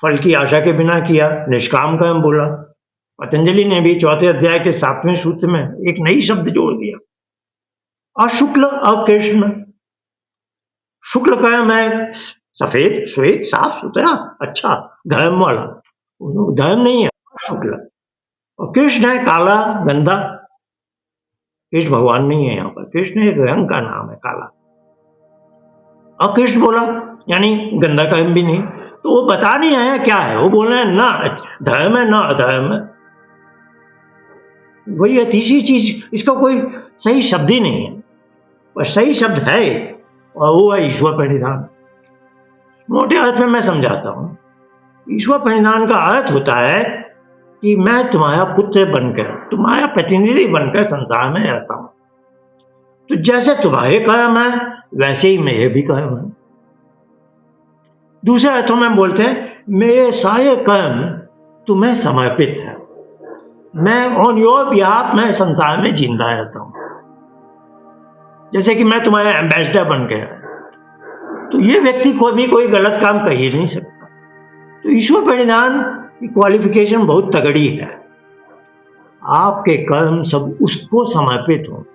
फल की आशा के बिना किया, निष्काम कर्म बोला। पतंजलि ने भी 4थे अध्याय के 7वें सूत्र में एक नई शब्द जोड़ दिया, अशुक्ल अकृष्ण। शुक्ल कर्म है सफेद श्वेत साफ सुथरा अच्छा धर्म वाला, धर्म नहीं है शुक्ल। और कृष्ण है काला गंदा। कृष्ण भगवान नहीं है यहाँ पर, कृष्ण एक रंग का नाम है काला। अकृष्ण बोला यानी गंदा कर्म भी नहीं। तो वो बता नहीं आया क्या है, वो बोल रहे हैं ना धर्म है ना अधर्म है। वही है तीसरी चीज, इसका कोई सही शब्द ही नहीं है, पर सही शब्द है और वो है ईश्वर प्रणिधान। मोटे अर्थ में मैं समझाता हूं, ईश्वर प्रणिधान का अर्थ होता है कि मैं तुम्हारा पुत्र बनकर, तुम्हारा प्रतिनिधि बनकर संसार में रहता हूं। तो जैसे तुम्हारे कर्म है वैसे ही मेरे भी कर्म है। दूसरे अर्थों में बोलते हैं मेरे सारे कर्म तुम्हें समर्पित है, मैं ऑन योर बिहाफ में संसार में जिंदा रहता हूं। जैसे कि मैं तुम्हारा एम्बेसडर बन गया, तो ये व्यक्ति को भी कोई गलत काम कह ही नहीं सकता। तो ईश्वर प्रणिधान की क्वालिफिकेशन बहुत तगड़ी है, आपके कर्म सब उसको समर्पित हो।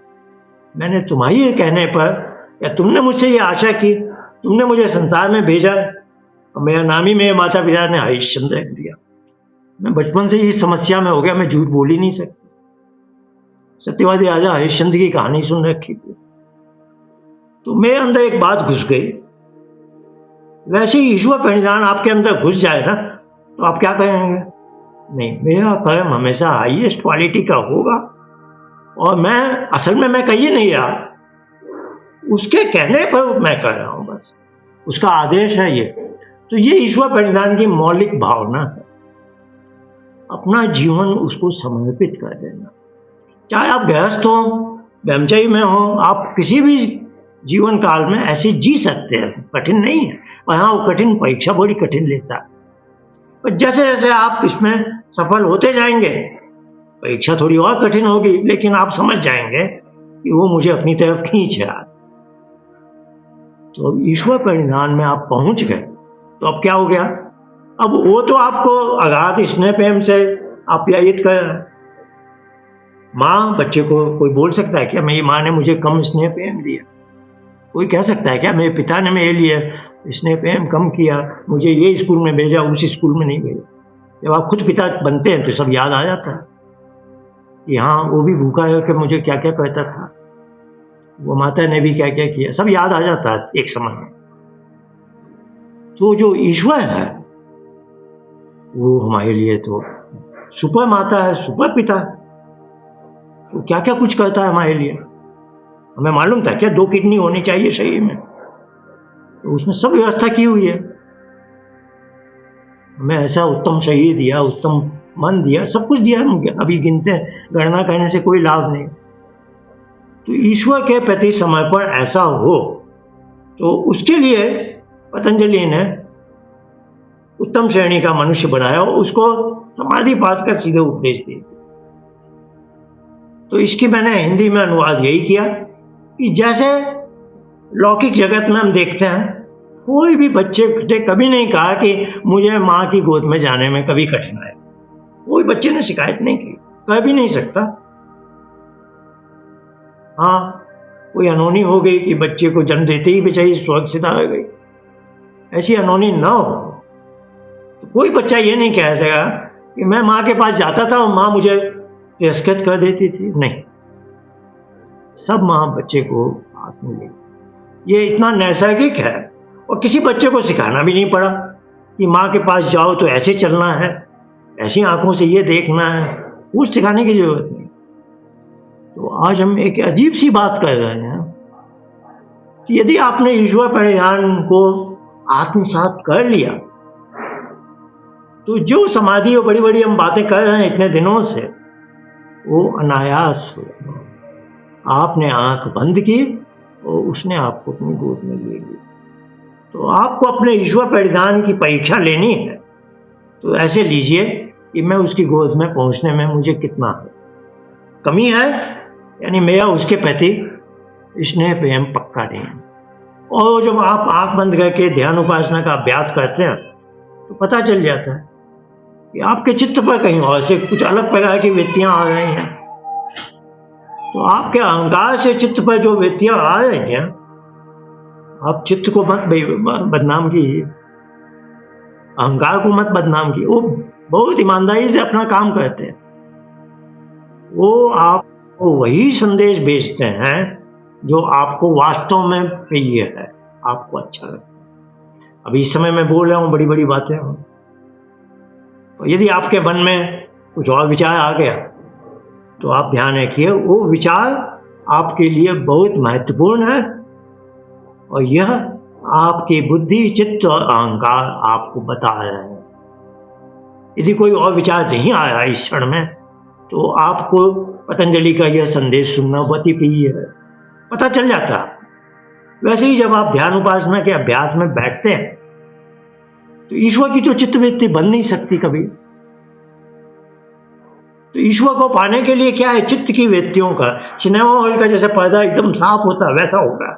मैंने तुम्हारे कहने पर या तुमने मुझसे ये आशा की तुमने मुझे संसार में भेजा है और मेरा नाम ही मेरे माता पिता ने हरिश्चंद्र रख दिया। मैं बचपन से ही समस्या में हो गया, मैं झूठ बोल ही नहीं सकता। सत्यवादी राजा हरिश्चंद्र की कहानी सुन रखी थी, तो मेरे अंदर एक बात घुस गई। वैसे ही ईश्वर परिधान आपके अंदर घुस जाए ना, तो आप क्या कहेंगे? नहीं, मेरा कर्म हमेशा हाईएस्ट क्वालिटी का होगा और मैं असल में मैं कही नहीं रहा, उसके कहने पर मैं कर रहा हूं, बस उसका आदेश है ये। तो ये ईश्वर परिधान की मौलिक भावना है, अपना जीवन उसको समर्पित कर देना। चाहे आप गृहस्थ हो, ब्रह्मचर्य में हो, आप किसी भी जीवन काल में ऐसे जी सकते हैं, कठिन नहीं है। और हाँ, वो कठिन परीक्षा बड़ी कठिन लेता है, पर जैसे जैसे आप इसमें सफल होते जाएंगे, परीक्षा थोड़ी और कठिन होगी, लेकिन आप समझ जाएंगे कि वो मुझे अपनी तरफ खींच रहा है। तो ईश्वर परिधान में आप पहुंच गए, तो अब क्या हो गया? अब वो तो आपको अगाध स्नेह प्रेम से आप प्रेरित कर रहे हैं। माँ बच्चे को कोई बोल सकता है क्या मेरी माँ ने मुझे कम स्नेह प्रेम दिया? कोई कह सकता है क्या मेरे पिता ने मेरे लिए स्नेह प्रेम कम किया, मुझे ये स्कूल में भेजा, उस स्कूल में नहीं भेजा? जब आप खुद पिता बनते हैं तो सब याद आ जाता है कि हाँ, वो भी भूखा है कि मुझे क्या क्या कहता था, वो माता ने भी क्या क्या किया, सब याद आ जाता है एक समय में। तो जो ईश्वर है वो हमारे लिए तो सुपर माता है, सुपर पिता है। तो क्या क्या कुछ करता है हमारे लिए। हमें मालूम था क्या 2 किडनी होनी चाहिए शरीर में? तो उसने सब व्यवस्था की हुई है, हमें ऐसा उत्तम शरीर दिया, उत्तम मन दिया, सब कुछ दिया। अभी गिनते गणना करने से कोई लाभ नहीं। तो ईश्वर के प्रति समर्पण ऐसा हो, तो उसके लिए पतंजलि ने उत्तम श्रेणी का मनुष्य बनाया और उसको समाधि पाठ कर सीधे उपदेश दिए। तो इसकी मैंने हिंदी में अनुवाद यही किया कि जैसे लौकिक जगत में हम देखते हैं, कोई भी बच्चे ने कभी नहीं कहा कि मुझे माँ की गोद में जाने में कभी कठिनाई, कोई बच्चे ने शिकायत नहीं की, कह भी नहीं सकता। हाँ, कोई अनहोनी हो गई कि बच्चे को जन्म देते ही बेचारी सुरक्षित आ गई, ऐसी अनहोनी ना हो तो कोई बच्चा ये नहीं कह देगा कि मैं माँ के पास जाता था और माँ मुझे तिरस्कृत कर देती थी। नहीं, सब माँ बच्चे को पास में ले, ये इतना नैसर्गिक है और किसी बच्चे को सिखाना भी नहीं पड़ा कि माँ के पास जाओ तो ऐसे चलना है, ऐसी आंखों से ये देखना है, कुछ सिखाने की जरूरत नहीं। तो आज हम एक अजीब सी बात कर रहे हैं कि यदि आपने ईश्वर परिधान को आत्मसात कर लिया, तो जो समाधि और बड़ी बड़ी हम बातें कर रहे हैं इतने दिनों से, वो अनायास हो। आपने आंख बंद की और उसने आपको अपनी गोद में ले ली। तो आपको अपने ईश्वर परिधान की परीक्षा लेनी है, तो ऐसे लीजिए कि मैं उसकी गोद में पहुंचने में मुझे कितना कमी है, यानी मेरा उसके प्रति स्नेह प्रेम पक्का नहीं है। और जब आप आंख बंद करके ध्यान उपासना का अभ्यास करते हैं तो पता चल जाता है कि आपके चित्त पर कहीं और से कुछ अलग प्रकार की वृत्तियां आ रही हैं। तो आपके अहंकार से चित्त पर जो वृत्तियां आ रही हैं, आप चित्त को मत बदनाम कीजिए, अहंकार को मत बदनाम कीजिए। वो बहुत ईमानदारी से अपना काम करते हैं, वो आपको वही संदेश भेजते हैं जो आपको वास्तव में प्रिय है, आपको अच्छा लगता है। अभी इस समय मैं बोल रहा हूँ बड़ी बड़ी बातें हूँ, और यदि आपके मन में कुछ और विचार आ गया तो आप ध्यान रखिए, वो विचार आपके लिए बहुत महत्वपूर्ण है और यह आपकी बुद्धि, चित्त और अहंकार आपको बता रहे हैं। यदि कोई और विचार नहीं आया इस क्षण में, तो आपको पतंजलि का यह संदेश सुनना बहुत ही प्रिय है, पता चल जाता। वैसे ही जब आप ध्यान उपासना के अभ्यास में बैठते हैं तो ईश्वर की तो चित्तवृत्ति बन नहीं सकती कभी। तो ईश्वर को पाने के लिए क्या है, चित्त की वृत्तियों का, सिनेमा हॉल का जैसे पर्दा एकदम साफ होता है वैसा होगा।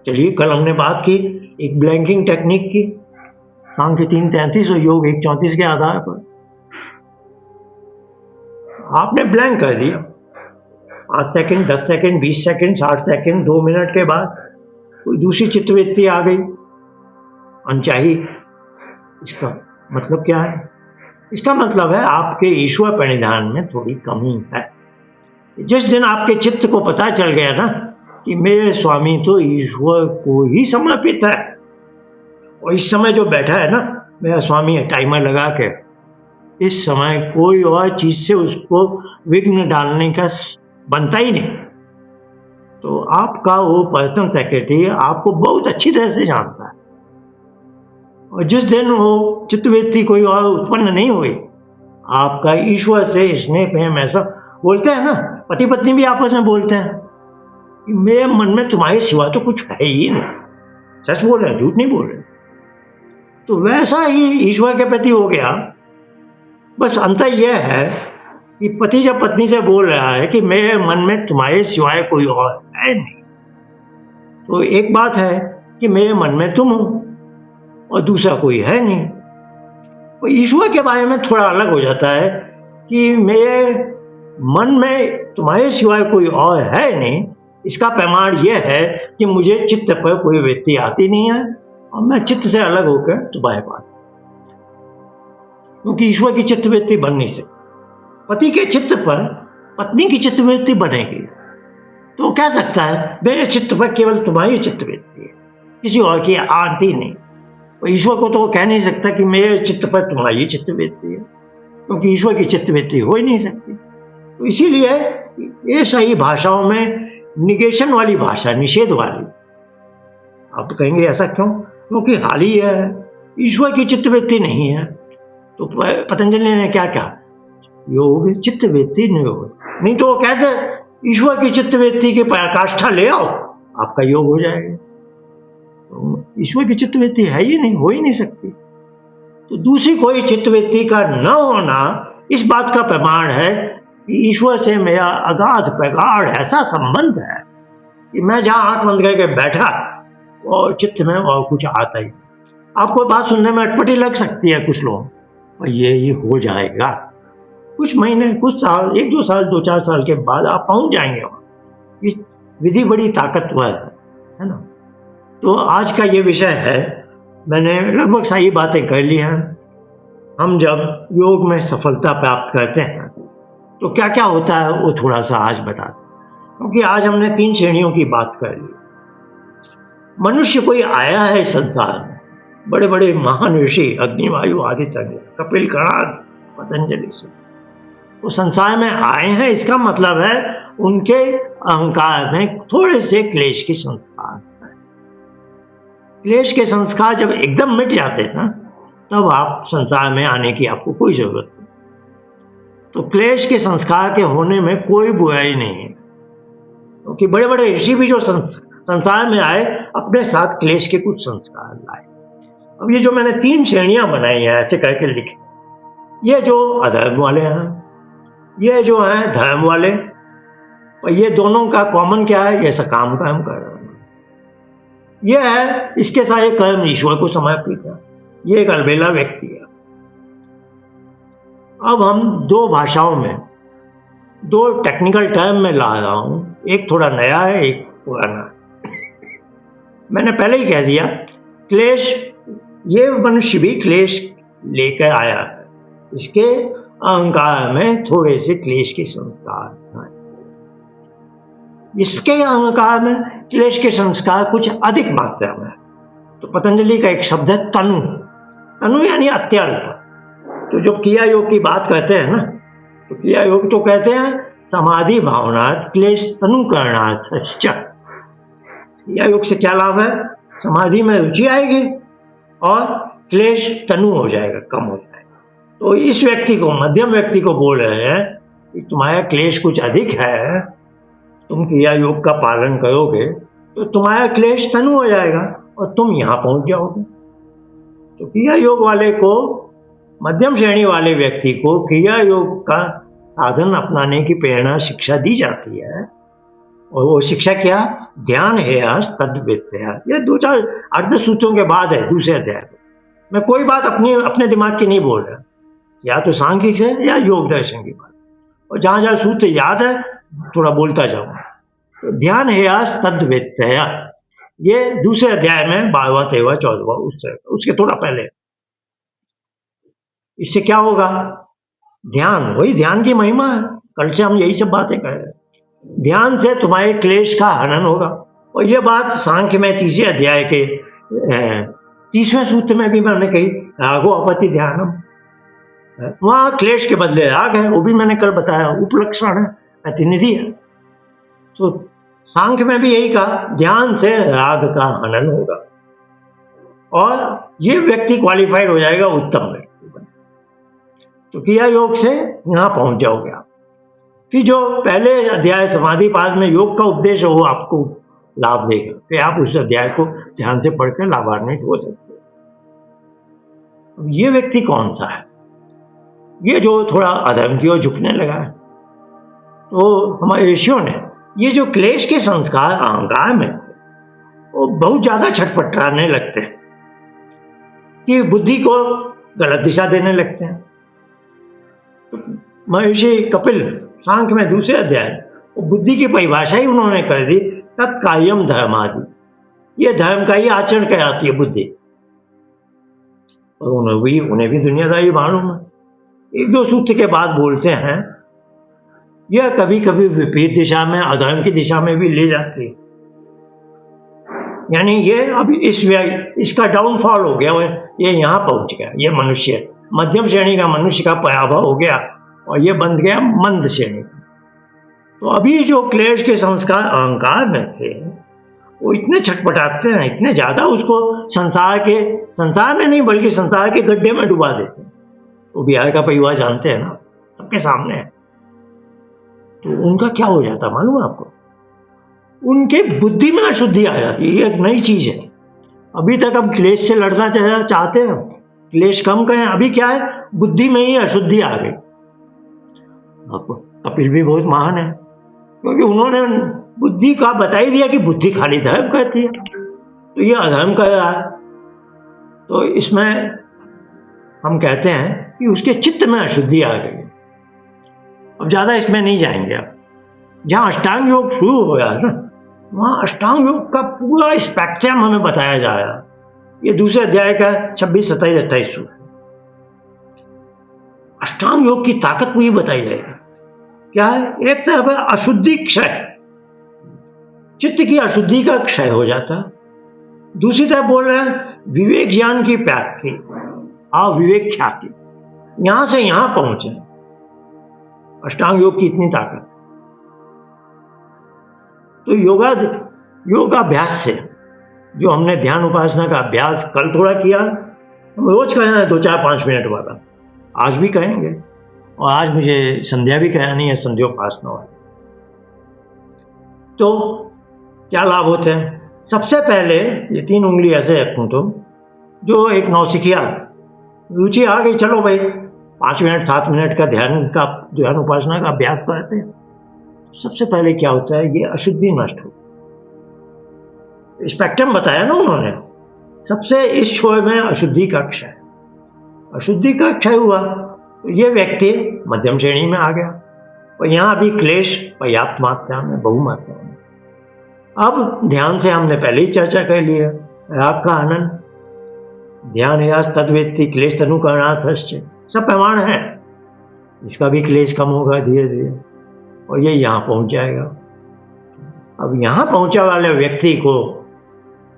चलिए, कल हमने बात की एक ब्लैंकिंग टेक्निक की, सांख्य 3:33 और योग 1:34 के आधार पर आपने ब्लैंक कर दिया 5 second, 10 second, 20 second, 60 second, 2 minute के बाद कोई दूसरी चित्तवृत्ति आ गई, अनचाही। इसका मतलब क्या है? इसका मतलब है आपके ईश्वर प्रणिधान में थोड़ी कमी है। जिस दिन आपके चित्त को पता चल गया ना कि मेरे स्वामी तो ईश्वर को ही समर्पित है, और इस समय जो बैठा है ना मेरा स्वामी है, टाइमर लगा के, इस समय कोई और चीज से उसको विघ्न डालने का बनता ही नहीं, तो आपका वो पर्सनल सेक्रेटरी आपको बहुत अच्छी तरह से जानता है। और जिस दिन वो चित्तवृत्ति कोई और उत्पन्न नहीं हुई, आपका ईश्वर से स्नेह प्रेम ऐसा, बोलते हैं ना पति पत्नी भी आपस में बोलते हैं कि मेरे मन में तुम्हारे सिवा तो कुछ है ही नहीं, सच बोल रहे हैं, झूठ नहीं बोल रहे। तो वैसा ही ईश्वर के प्रति हो गया। बस अंतर यह है कि पति जब पत्नी से बोल रहा है कि मेरे मन में तुम्हारे सिवाय कोई और है नहीं, तो एक बात है कि मेरे मन में तुम हो और दूसरा कोई है नहीं। तो ईश्वर के बारे में थोड़ा अलग हो जाता है कि मेरे मन में तुम्हारे सिवाय कोई और है नहीं। इसका प्रमाण यह है कि मुझे चित्त पर कोई वृत्ति आती नहीं है और मैं चित्त से अलग होकर तुम्हारे पास, क्योंकि ईश्वर की चित्तवृत्ति बन नहीं सकती। पति के चित्त पर पत्नी की चित्तवृत्ति बनेगी तो वो कह सकता है मेरे चित्त पर केवल तुम्हारी चित्तवृत्ति है, किसी और की आती नहीं। और ईश्वर को तो वो कह नहीं सकता कि मेरे चित्त पर तुम्हारी चित्तवृत्ति है, क्योंकि ईश्वर की चित्तवृत्ति हो ही नहीं सकती। तो इसीलिए ये सही भाषाओं में निगेशन वाली भाषा, निषेध वाली। आप कहेंगे ऐसा क्यों? क्योंकि हाल ही है, ईश्वर की चित्तवृत्ति नहीं है। तो पतंजलि ने क्या कहा? योग चित्तवृत्ति नियोग। नहीं तो वो कैसे ईश्वर की चित्तवृत्ति की पराकाष्ठा ले आओ, आपका योग हो जाएगा। तो ईश्वर की चित्तवृत्ति है ही नहीं, हो ही नहीं सकती। तो दूसरी कोई चित्तवृत्ति का न होना इस बात का प्रमाण है कि ईश्वर से मेरा अगाध प्रगाढ़ ऐसा संबंध है कि मैं जहां आंख बंद करके बैठा और चित्त में और कुछ आता ही। आपको बात सुनने में अटपटी लग सकती है कुछ लोग, और ये हो जाएगा। कुछ महीने, कुछ साल, 1-2 साल, 2-4 साल के बाद आप पहुंच जाएंगे वहां। ये विधि बड़ी ताकतवर है ना। तो आज का ये विषय है, मैंने लगभग सही बातें कर ली हैं। हम जब योग में सफलता प्राप्त करते हैं तो क्या क्या होता है वो थोड़ा सा आज बताते हैं, क्योंकि आज हमने 3 श्रेणियों की बात कर ली। मनुष्य कोई आया है इस संसार में, बड़े बड़े महान ऋषि अग्निवायु आदित्य, कपिल, कणाद, पतंजलि से वो संसार में आए हैं। इसका मतलब है उनके अहंकार में थोड़े से क्लेश के संस्कार हैं। क्लेश के संस्कार जब एकदम मिट जाते हैं ना, तब आप संसार में आने की आपको कोई जरूरत नहीं। तो क्लेश के संस्कार के होने में कोई बुराई नहीं है, क्योंकि बड़े बड़े ऋषि भी जो संसार में आए अपने साथ क्लेश के कुछ संस्कार लाए। अब ये जो मैंने 3 श्रेणियां बनाई हैं ऐसे करके लिखे, ये जो अधर्म वाले हैं, ये जो हैं धर्म वाले, और ये दोनों का कॉमन क्या है? ये सकाम कर्म कर रहे हैं। ये है, इसके सारे कर्म ईश्वर को समर्पित है। ये एक अलबेला व्यक्ति है। अब हम 2 भाषाओं में 2 टेक्निकल टर्म में ला रहा हूं, एक थोड़ा नया है, एक पुराना है। मैंने पहले ही कह दिया, क्लेश, ये मनुष्य भी क्लेश लेकर आया है। इसके अहंकार में थोड़े से क्लेश के संस्कार हैं। इसके अहंकार में क्लेश के संस्कार कुछ अधिक मात्रा में। तो पतंजलि का एक शब्द है तनु। तनु यानी अत्यल्प। तो जो क्रिया योग की बात करते हैं ना, तो क्रिया योग तो कहते हैं समाधि भावनात् क्लेश तनु करणात्। क्रिया योग से क्या लाभ है? समाधि में रुचि आएगी और क्लेश तनु हो जाएगा, कम हो जाएगा। तो इस व्यक्ति को, मध्यम व्यक्ति को बोल रहे हैं कि तुम्हारा क्लेश कुछ अधिक है, तुम क्रिया योग का पालन करोगे तो तुम्हारा क्लेश तनु हो जाएगा और तुम यहां पहुंच जाओगे। तो क्रिया योग वाले को, मध्यम श्रेणी वाले व्यक्ति को क्रिया योग का साधन अपनाने की प्रेरणा, शिक्षा दी जाती है। और वो शिक्षा क्या? ध्यान है तद्विद्या। ये 2-4 8-10 सूत्रों के बाद है दूसरे अध्याय में। मैं कोई बात अपने दिमाग की नहीं बोल रहा, या तो सांख्यिक है या योग दर्शन की बात। और जहां जहां सूत्र याद है थोड़ा बोलता जाऊँ। तो ध्यान हेयास तद्वित्तया, ये दूसरे अध्याय में 12वां 13वां 14वां उसके थोड़ा पहले। इससे क्या होगा? ध्यान, वही ध्यान की महिमा है। कल से हम यही सब बातें कर रहे हैं। ध्यान से तुम्हारे क्लेश का हनन होगा। और ये बात सांख्य में 30वें अध्याय के 30वें सूत्र में भी मैंने कही, रागो अपति ध्यानम। वहां क्लेश के बदले राग है, वो भी मैंने कल बताया, उपलक्षण है, प्रतिनिधि है। तो सांख्य में भी यही कहा, ध्यान से राग का हनन होगा और ये व्यक्ति क्वालिफाइड हो जाएगा उत्तम व्यक्ति बन। तो क्रिया योग से यहां पहुंच जाओगे आप। फिर जो पहले अध्याय समाधि पाद में योग का उपदेश हो, वो आपको लाभ देगा। फिर आप उस अध्याय को ध्यान से पढ़कर लाभान्वित हो सकते हो। ये व्यक्ति कौन सा है? ये जो थोड़ा अधर्म की ओर झुकने लगा है। तो हमारे ऋषियों ने ये जो क्लेश के संस्कार अहंकार में वो बहुत ज्यादा छटपटाने लगते हैं कि बुद्धि को गलत दिशा देने लगते हैं। महर्षि कपिल सांख्य में दूसरे अध्याय बुद्धि की परिभाषा ही उन्होंने कर दी, तत्कार्यम धर्मादि। ये धर्म का ही आचरण कराती है बुद्धि। और उन्हें भी दुनियादारी मालूम है। एक दो सूत्र के बाद बोलते हैं, यह कभी कभी विपरीत दिशा में, अधर्म की दिशा में भी ले जाती है। यानी ये अब इसका डाउनफॉल हो गया, ये यहां पहुंच गया। ये मनुष्य मध्यम श्रेणी का मनुष्य का पराभव हो गया और ये बन गया मंद श्रेणी। तो अभी जो क्लेश के संस्कार अहंकार में थे, वो इतने छटपटाते हैं, इतने ज्यादा उसको संसार में नहीं बल्कि संसार के गड्ढे में डुबा देते हैं। वो बिहार का परिवार जानते हैं ना, सबके सामने है। तो उनका क्या हो जाता मालूम है आपको? उनके बुद्धि में अशुद्धि आ जाती है। ये एक नई चीज है। अभी तक हम क्लेश से लड़ना चाहते हैं, क्लेश कम करें। अभी क्या है, बुद्धि में ही अशुद्धि आ गई। आपको कपिल भी बहुत महान है, क्योंकि उन्होंने बुद्धि का बता ही दिया कि बुद्धि खाली धर्म करती है, तो ये अधर्म कर रहा है। तो इसमें हम कहते हैं कि उसके चित्त में अशुद्धि आ गई। अब ज्यादा इसमें नहीं जाएंगे। अब जहां अष्टांग योग शुरू हो रहा है ना, वहां अष्टांग योग का पूरा स्पेक्ट्रम हमें बताया जा रहा है। ये दूसरे अध्याय का 26, 27, 28 सूत्र। अष्टांग योग की ताकत पूरी बताई जाएगी। क्या है? एक तरफ है अशुद्धि क्षय, चित्त की अशुद्धि का क्षय हो जाता है। दूसरी तरफ बोल रहे हैं विवेक ज्ञान की प्राप्ति, अविवेक ख्याति, यहां से यहां पहुंचे। अष्टांग योग की इतनी ताकत। तो योगाभ्यास से, जो हमने ध्यान उपासना का अभ्यास कल थोड़ा किया, हम रोज कहें 2-4-5 मिनट वाला, आज भी कहेंगे। और आज मुझे संध्या भी करानी है, संध्योपासना वाली। तो क्या लाभ होते हैं? सबसे पहले ये 3 उंगली ऐसे रखूं तो जो एक नौसिखिया रुचि आ गई, चलो भाई 5 मिनट 7 मिनट का ध्यान उपासना का अभ्यास करते हैं। सबसे पहले क्या होता है, ये अशुद्धि नष्ट हो। स्पेक्ट्रम बताया ना उन्होंने। सबसे इस छोर में अशुद्धि का क्षय, अशुद्धि का क्षय हुआ तो ये व्यक्ति मध्यम श्रेणी में आ गया। और यहां भी क्लेश पर्याप्त मात्रा में, बहुमात्रा में। अब ध्यान से हमने पहले ही चर्चा कर ली है, राग का आनंद, ध्यान यास तद्वेत्ति क्लेश तनुकरणार्थश्च, सब प्रमाण है। इसका भी क्लेश कम होगा धीरे धीरे और ये यहां पहुंच जाएगा। अब यहां पहुंचा वाले व्यक्ति को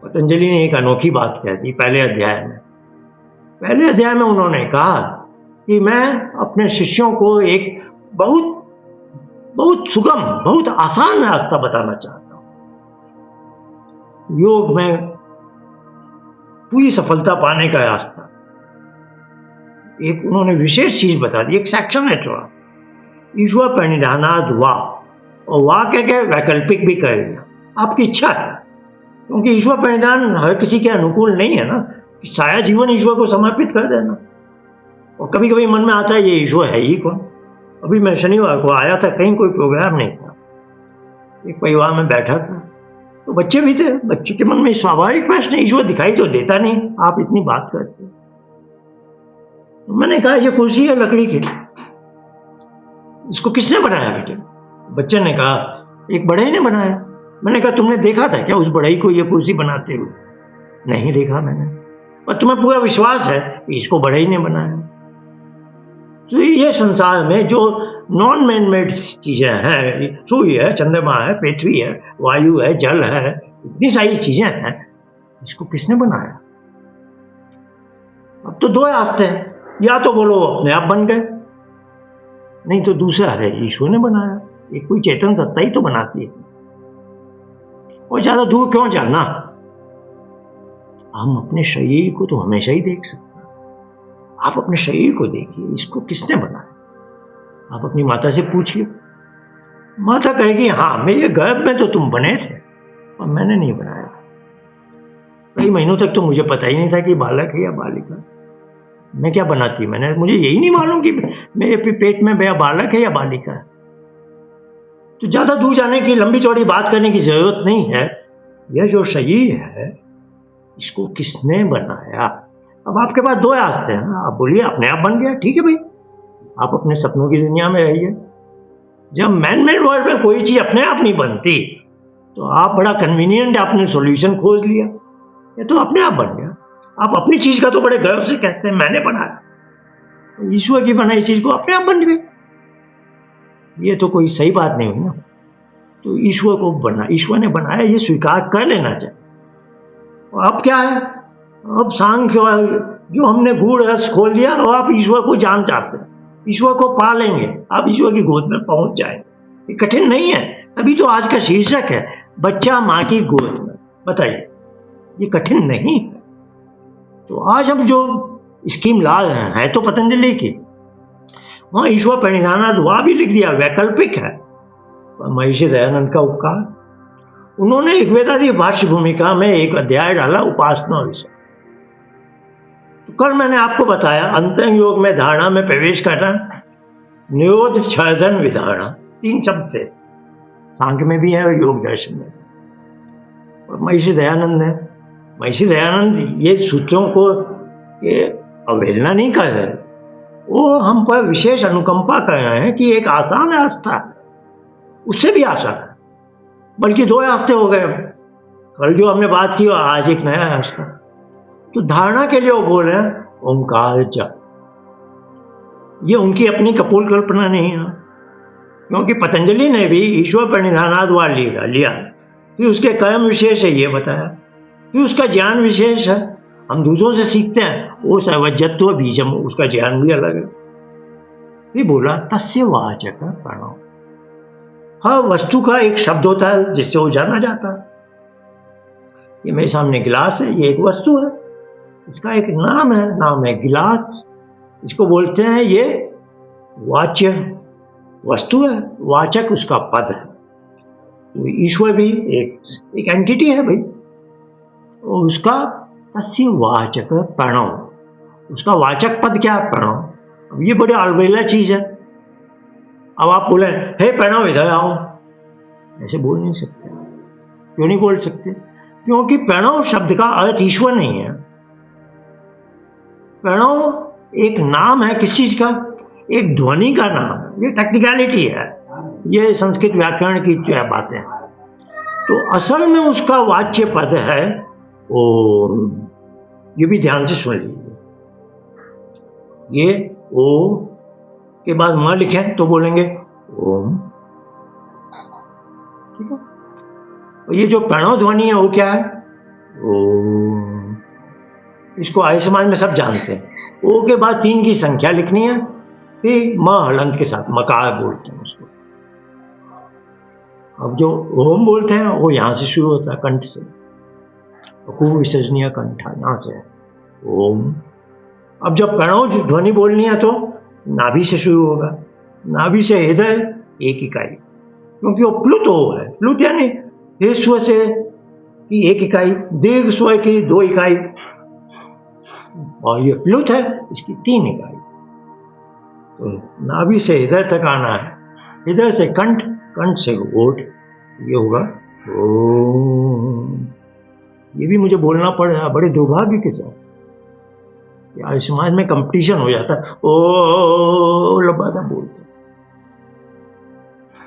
पतंजलि ने एक अनोखी बात कह दी पहले अध्याय में। पहले अध्याय में उन्होंने कहा कि मैं अपने शिष्यों को एक बहुत बहुत सुगम, बहुत आसान रास्ता बताना चाहता हूं। योग में पूरी सफलता पाने का रास्ता। एक उन्होंने विशेष चीज बता दी, एक सेक्शन है थोड़ा, ईश्वर प्रणिधानाद वाह, और वाह कह के वैकल्पिक भी करेगा, आपकी इच्छा है। क्योंकि ईश्वर प्रणिधान हर किसी के अनुकूल नहीं है ना, सारा जीवन ईश्वर को समर्पित कर देना। और कभी कभी मन में आता है ये ईश्वर है ही कौन। अभी मैं शनिवार को आया था, कहीं कोई प्रोग्राम नहीं था, एक परिवार में बैठा था, तो बच्चे भी थे। बच्चे के मन में स्वाभाविक प्रश्न, ईश्वर दिखाई तो देता नहीं, आप इतनी बात करते। तो मैंने कहा ये कुर्सी है लकड़ी की, इसको किसने बनाया बेटे? बच्चे ने कहा, एक बढ़ई ने बनाया। मैंने कहा, तुमने देखा था क्या उस बढ़ई को ये कुर्सी बनाते हुए? नहीं देखा मैंने, पर तुम्हें पूरा विश्वास है कि इसको बढ़ई ने बनाया। तो ये संसार में जो नॉन मैन मेड चीजें हैं, सूर्य है, चंद्रमा है, पृथ्वी है, वायु है, जल है, इतनी सारी चीजें हैं, इसको किसने बनाया? अब तो दो रास्ते हैं, या तो बोलो अपने आप बन गए, नहीं तो दूसरा है ईश्वर ने बनाया। एक कोई चेतन सत्ता ही तो बनाती है। और ज्यादा दूर क्यों जाना, हम अपने शरीर को तो हमेशा ही देख सकते हैं। आप अपने शरीर को देखिए, इसको किसने बनाया? आप अपनी माता से पूछिए, माता कहेगी, हाँ मेरे गर्भ में तो तुम बने थे और मैंने नहीं बनाया था। कई महीनों तक तो मुझे पता ही नहीं था कि बालक है या बालिका। मैं क्या बनाती, मुझे यही नहीं मालूम कि मेरे पेट में मेरा बालक है या बालिका है। तो ज्यादा दूर जाने की, लंबी चौड़ी बात करने की जरूरत नहीं है। यह जो शरीर है, इसको किसने बनाया? अब आपके पास दो रास्ते हैं, आप बोलिए अपने आप बन गया, ठीक है भाई, आप अपने सपनों की दुनिया में रहिए। जब मैन मेड वर्ल्ड में कोई चीज अपने आप नहीं बनती, तो आप बड़ा कन्वीनियंट आपने सॉल्यूशन खोज लिया, ये तो अपने आप बन गया। आप अपनी चीज का तो बड़े गर्व से कहते हैं मैंने बनाया, तो ईश्वर की बनाई चीज को अपने आप बन गई, ये तो कोई सही बात नहीं हुई ना। तो ईश्वर ने बनाया, ये स्वीकार कर लेना चाहिए। अब क्या है, अब सांख्य जो हमने गूढ़ रस खोल लिया, और आप ईश्वर को जान चाहते हैं, ईश्वर को पा लेंगे, आप ईश्वर की गोद में पहुंच जाएंगे। ये कठिन नहीं है, तभी तो आज का शीर्षक है बच्चा माँ की गोद में। बताइए, ये कठिन नहीं है। तो आज हम जो स्कीम ला रहे हैं, है तो पतंजलि की, वहां ईश्वर प्रणिधानात वह भी लिख दिया, वैकल्पिक है, महर्षि दयानंद का उपकार। उन्होंने एक वेदांती भाष्य भूमिका में एक अध्याय डाला, उपासना विषय। तो कल मैंने आपको बताया अंतरंग योग में धारणा में प्रवेश करना, निरोध छर्दन विधारणा, 3 शब्द थे, सांख्य में भी है और योग दर्शन में। और महर्षि दयानंद ये सूत्रों को अवहेलना नहीं कर रहे, वो हम पर विशेष अनुकंपा कर रहे हैं कि एक आसान रास्ता है, उससे भी आसान है, बल्कि 2 रास्ते हो गए। कल जो हमने बात की, आज एक नया रास्ता। तो धारणा के लिए वो बोल रहे हैं ओंकार जप। ये उनकी अपनी कपोल कल्पना नहीं है, क्योंकि पतंजलि ने भी ईश्वर प्रणिधानाद्वार लिया, फिर उसके कर्म विशेष है ये बताया, फिर उसका ज्ञान विशेष है। हम दूसरों से सीखते हैं, वो सर्वज्ञत्व बीजम, उसका ज्ञान भी अलग है। फिर बोला तस्य वाचक प्रणव, हर वस्तु का एक शब्द होता है जिससे वो जाना जाता है। ये मेरे सामने गिलास है, ये एक वस्तु है, इसका एक नाम है गिलास। इसको बोलते हैं ये वाच्य वस्तु है, वाचक उसका पद है। तो ईश्वर भी एक एंटिटी है भाई, और उसका तस्य वाचक प्रणव, उसका वाचक पद क्या है? प्रणव। अब ये बड़ी अलबेला चीज है। अब आप बोले हे प्रणव इधर आओ, ऐसे बोल नहीं सकते। क्यों नहीं बोल सकते? क्योंकि प्रणव शब्द का अर्थ ईश्वर नहीं है। प्रणव एक नाम है किस चीज का? एक ध्वनि का नाम है। ये टेक्निकलिटी है, ये संस्कृत व्याकरण की बातें हैं। तो असल में उसका वाच्य पद है ओम। ये भी ध्यान से सुन लीजिए, ये ओ के बाद म लिखें तो बोलेंगे ओम, ठीक है। और ये जो प्रणव ध्वनि है वो क्या है? ओम। इसको आर्य समाज में सब जानते हैं। ओ के बाद 3 की संख्या लिखनी है, फिर म हलंत के साथ मकार बोलते हैं उसको। अब जो ओम बोलते हैं वो यहां से शुरू होता है, कंठ से, खूब विसर्जनीय कंठ यहां से ओम। अब जब प्रणव ध्वनि बोलनी है तो नाभि से शुरू होगा, नाभि से हृदय 1 इकाई, क्योंकि वो प्लुत ओ है। प्लुत यानी ह्रस्व से की 1 इकाई, दीर्घ स्वर की 2 इकाई, और ये प्लुत है इसकी 3 इकाई। तो नाभि से हृदय तक आना है, हृदय से कंठ, कंठ से ओठ, ये होगा ओम। ये भी मुझे बोलना पड़ रहा है बड़े दुर्भाग्य के साथ। यार समाज में कंपटीशन हो जाता है, ओ लंबा सा बोलते।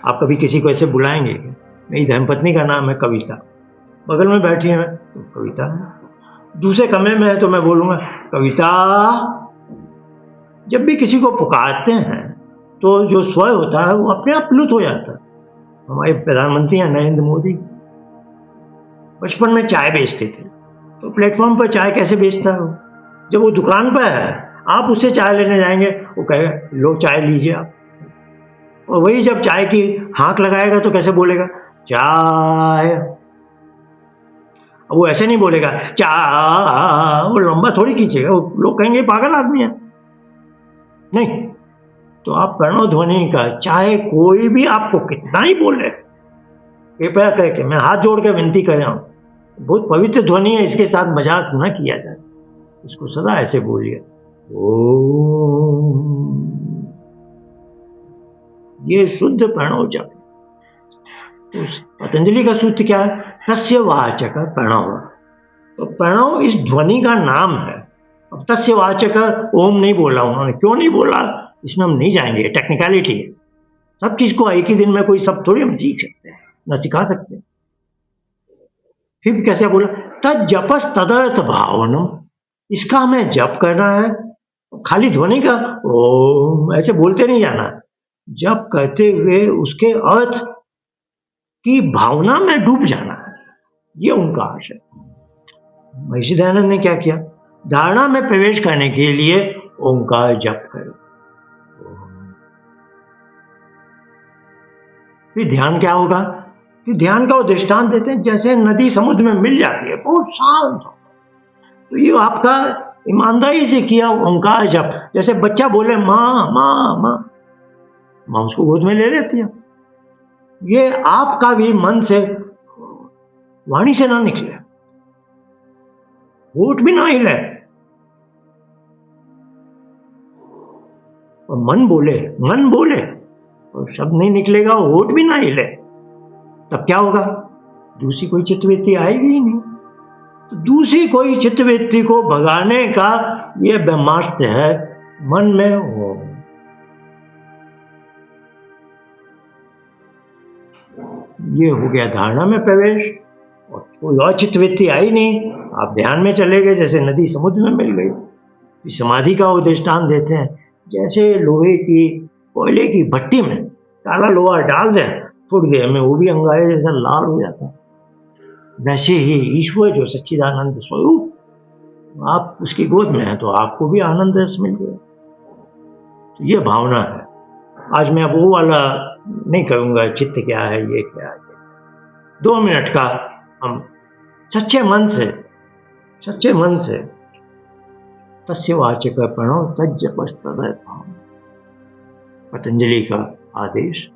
आप कभी किसी को ऐसे बुलाएंगे? मेरी धर्मपत्नी का नाम है कविता, बगल में बैठी है तो कविता, दूसरे कमरे में है तो मैं बोलूंगा कविता। जब भी किसी को पुकारते हैं तो जो स्वर होता है वो अपने आप प्लुत हो जाता है। हमारे प्रधानमंत्री हैं नरेंद्र मोदी, बचपन में चाय बेचते थे तो प्लेटफॉर्म पर चाय कैसे बेचता है? जब वो दुकान पर है, आप उससे चाय लेने जाएंगे, वो कहेगा लो चाय लीजिए आप। और वही जब चाय की हाँक लगाएगा तो कैसे बोलेगा? चाय। वो ऐसे नहीं बोलेगा चाय, वो लंबा थोड़ी खींचेगा, लोग कहेंगे पागल आदमी है। नहीं, तो आप प्रणव ध्वनि का चाहे कोई भी आपको कितना ही बोले, कृपया करके मैं हाथ जोड़ के विनती कर रहा हूं, बहुत पवित्र ध्वनि है, इसके साथ मजाक न किया जाए, इसको सदा ऐसे बोलिए ओम। ये शुद्ध प्रणव जप। तो पतंजलि का सूत्र क्या है? तस्य वाचक प्रणव। तो प्रणव इस ध्वनि का नाम है। अब तस्य वाचक ओम नहीं बोला उन्होंने, क्यों नहीं बोला इसमें हम नहीं जाएंगे, टेक्निकलिटी है। सब चीज को एक ही दिन में कोई सब थोड़ी हम सीख सकते हैं, न सिखा सकते हैं। फिर कैसे बोला? तद जपस तदर्थ भावनम, इसका हमें जप करना है, खाली ध्वनि का ओम ऐसे बोलते नहीं जाना, जप करते हुए उसके अर्थ की भावना में डूब जाना है, ये उनका आशय। महर्षि दयानंद ने क्या किया? धारणा में प्रवेश करने के लिए ओंकार जप करो। फिर ध्यान क्या होगा? फिर ध्यान का वो दृष्टांत देते हैं, जैसे नदी समुद्र में मिल जाती है, बहुत शांत हो, तो ये आपका ईमानदारी से किया ओंकार जप, जैसे बच्चा बोले माँ माँ माँ, माँ उसको गोद में ले लेती है। ये आपका भी मन से, वाणी से ना निकले, होठ भी ना हिले, और मन बोले और शब्द नहीं निकलेगा, होठ भी ना हिले, तब क्या होगा? दूसरी कोई चित्तवृत्ति आएगी ही नहीं। तो दूसरी कोई चित्तवृत्ति को भगाने का ये ब्रह्मास्त्र है मन में हो। ये हो गया धारणा में प्रवेश, और कोई और चित्तवृत्ति आई नहीं, आप ध्यान में चले गए, जैसे नदी समुद्र में मिल गई। समाधि का वो दृष्टांत देते हैं, जैसे लोहे की कोयले की भट्टी में काला लोहा डाल दें, थोड़ी देर में वो भी अंगारे जैसा लाल हो जाता है। वैसे ही ईश्वर जो सच्चिदानंद स्वरूप, आप उसकी गोद में हैं तो आपको भी आनंद रस मिल गया। तो ये भावना है। आज मैं अब वो वाला नहीं करूंगा, चित्त क्या है, ये क्या है। 2 मिनट का हम सच्चे मन से तस्य वाचक प्रणव तज्जपस्तदर्थ, पतंजलि का आदेश,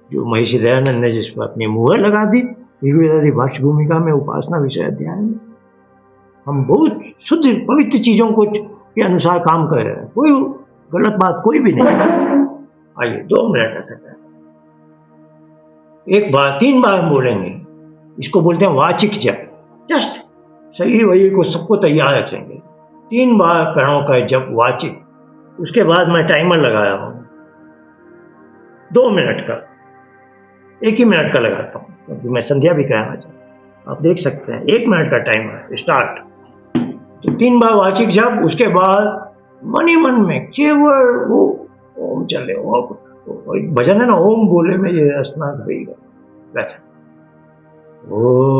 जो महर्षि दयानंद ने जिस पर अपनी मुहर लगा दी ऋग्वेदादि भाष्य भूमिका में उपासना विषय अध्याय में। हम बहुत शुद्ध पवित्र चीजों को के अनुसार काम कर रहे हैं, कोई गलत बात कोई भी नहीं। आइए 2 मिनट ऐसा करें, एक बार 3 बार हम बोलेंगे, इसको बोलते हैं वाचिक जप। जस्ट सही वही को सबको तैयार रखेंगे, 3 बार प्रणव का जप वाचिक, उसके बाद मैं टाइमर लगाया हूं 2 मिनट का, 1 ही मिनट का लगाता हूं क्योंकि मैं संध्या भी कराना चाहता हूं। आप देख सकते हैं 1 मिनट का टाइमर स्टार्ट। तो 3 बार वाचिक जप, उसके बाद मन ही मन में केवल वो ओम चले, भजन है ना, ओम बोले में ये स्नान होगा वैसा ओम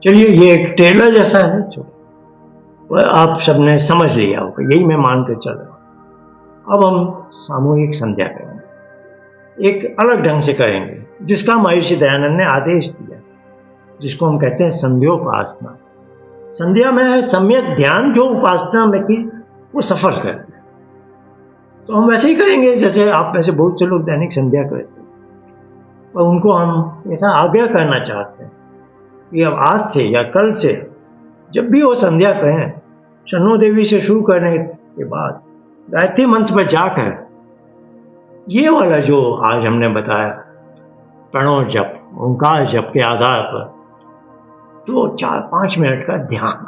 चलिए, ये एक ट्रेलर जैसा है। वह आप सबने समझ लिया होगा, यही मैं मान के चल रहा हूँ। अब हम सामूहिक संध्या करेंगे, एक अलग ढंग से करेंगे, जिसका महर्षि दयानंद ने आदेश दिया, जिसको हम कहते हैं संध्योपासना। संध्या में है सम्यक ध्यान, जो उपासना में की वो सफल कर। तो हम वैसे ही करेंगे जैसे आप में से बहुत से लोग दैनिक संध्या करते हैं, पर उनको हम ऐसा आग्रह करना चाहते हैं कि अब आज से या कल से जब भी वो संध्या करें, शनो देवी से शुरू करने के बाद गायत्री मंत्र पर जाकर ये वाला जो आज हमने बताया प्रणव जप, ओंकार जप के आधार पर 2-4-5 मिनट का ध्यान।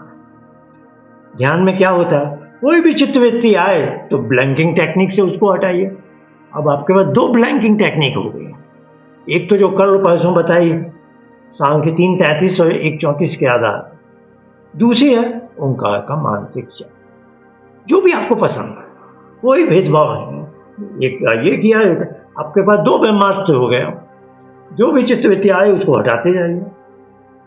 ध्यान में क्या होता है, कोई भी चित्तवृत्ति आए तो ब्लैंकिंग टेक्निक से उसको हटाइए। अब आपके पास 2 ब्लैंकिंग टेक्निक हो गई, एक तो जो कल परसों बताई शाम के 3:33 और 1:34 के आधार, दूसरी है ओंकार का मानसिक जप, जो भी आपको पसंद है, कोई भेदभाव नहीं। एक ये किया, आपके पास 2 ब्रह्मास्त्र हो गए, जो भी चित्तवृत्ति आए उसको हटाते जाइए,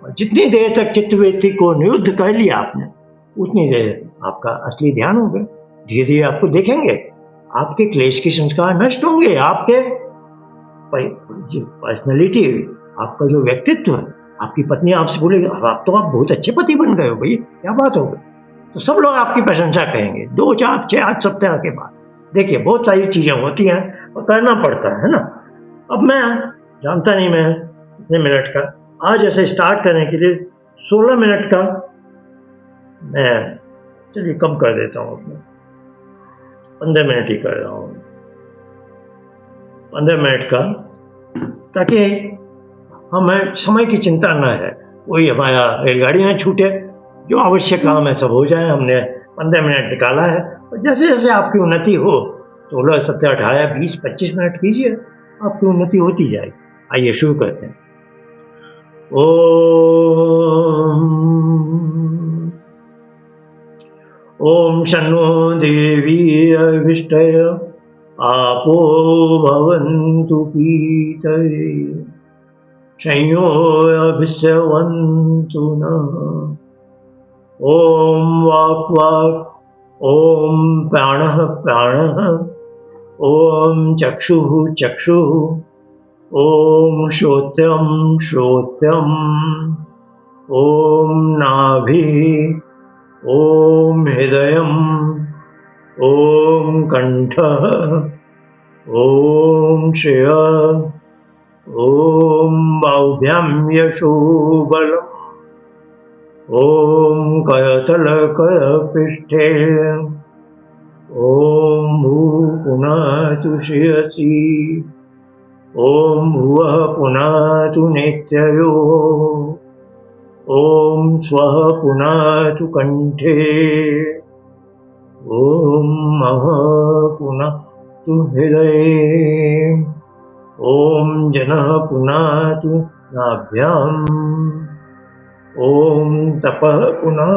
और जितनी देर तक चित्तवृत्ति को निरुद्ध कर लिया आपने, उतनी देर आपका असली ध्यान होगा। धीरे धीरे आपको देखेंगे आपके क्लेश के संस्कार नष्ट होंगे, आपके पर्सनैलिटी, आपका जो व्यक्तित्व, आपकी पत्नी आपसे बोलेगी आप तो आप बहुत अच्छे पति बन गए हो भाई, क्या बात हो गई, तो सब लोग आपकी प्रशंसा करेंगे 2, 4, 6, 8 सप्ताह के बाद। देखिए बहुत सारी चीजें होती हैं और करना पड़ता है ना। अब मैं जानता नहीं मैं कितने मिनट का, आज ऐसे स्टार्ट करने के लिए 16 मिनट का मैं, चलिए कम कर देता हूँ, 15 मिनट ही कर रहा हूँ, 15 मिनट का, ताकि हमें समय की चिंता न है, कोई हमारा रेलगाड़ी न छूटे, जो आवश्यक काम है सब हो जाए। हमने 15 मिनट निकाला है, और जैसे जैसे आपकी उन्नति हो 16, 17, 18, 20, 25 मिनट कीजिए, आपकी उन्नति होती जाएगी। आइए शुरू करते हैं। ओम शन्नो देवी अभिष्टय आपो भवन्तु पीतये शंयो अभिस्रवन्तु नः। ओम वाक् वाक्, ओम प्राणः प्राणः, ओम चक्षुः चक्षुः, ओम श्रोत्रं श्रोत्रम्, ओम नाभिः, ओम हृदयम्, ओम कंठः, ओम श्रेयः, ओम बाहुभ्यां यशोबलम्, ओम करतल करपृष्ठे, ओम भूः पुनः शिरसि, ओम भुवः पुनः नेत्रयोः, ओम स्वः पुनः कंठे, ओम महः पुनः हृदये, ओम जनः पुनः नाभ्याम्, ओम तपः पुनः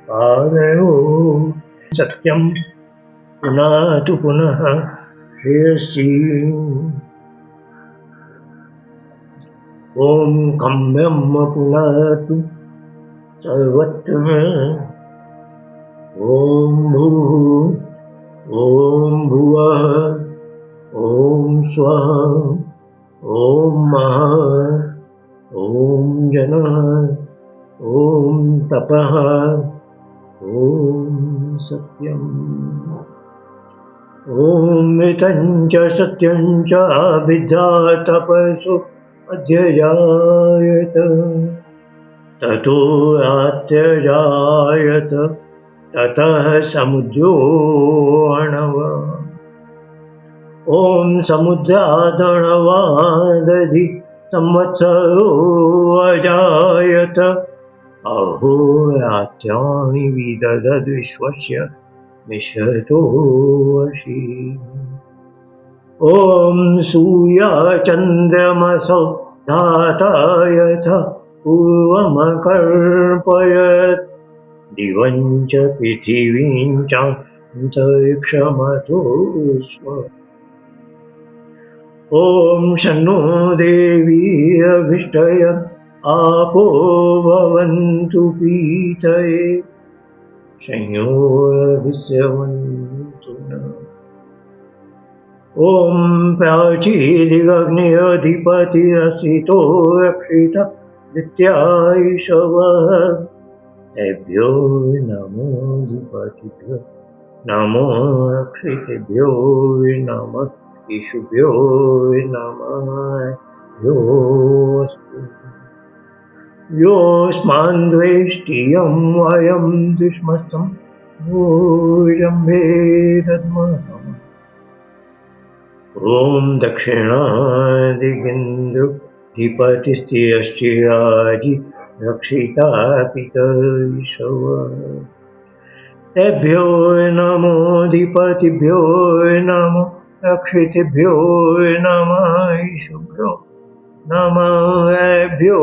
पादयोः, सत्यं पुनः शिरसि, ओम कम्यं पुनः सर्वत्र, ओम भूः, ओम भुवः, ओम स्वः, ओम महः, ओम जनः, ओम तपः, ओम सत्यम्, ओम मृतं च सत्यं च अभिद्या अध्यजायत, ततो रात्यजायत, ततः समुद्रो अर्णव, ओम समुद्रादर्णवादधि संवत्सरो अजायत, अहोरात्राणि विदधद् विश्वस्य निश्चतो वशी, ओम सूर्यचन्द्रमसौ धाता यथा पूर्वमकल्पयत्, दिवं च पृथिवीं च अन्तरिक्षमतो स्म। ओम शन्नो देवी अभिष्टय आपो भवन्तु पीतये संयोगस्यवन्तु नः। ॐ प्राचीदिगग्निरधिपतिरसितो रक्षिता दित्यायिषवः। तेभ्यो नमोऽधिपतिभ्यो नमो रक्षितेभ्यो नमः ईशुभ्यो नमः योऽस्तु। योऽस्मान् द्वेष्टियं वयं दुष्मस्तं भोजम्भे दद्मः। ॐ दक्षिणादिगिन्दुधिपतिस्थिरश्चिराजि रक्षिता पितरिषवः। तेभ्यो नमोऽधिपतिभ्यो नमो रक्षितेभ्यो नमः ईशुभ्यो नमःभ्यो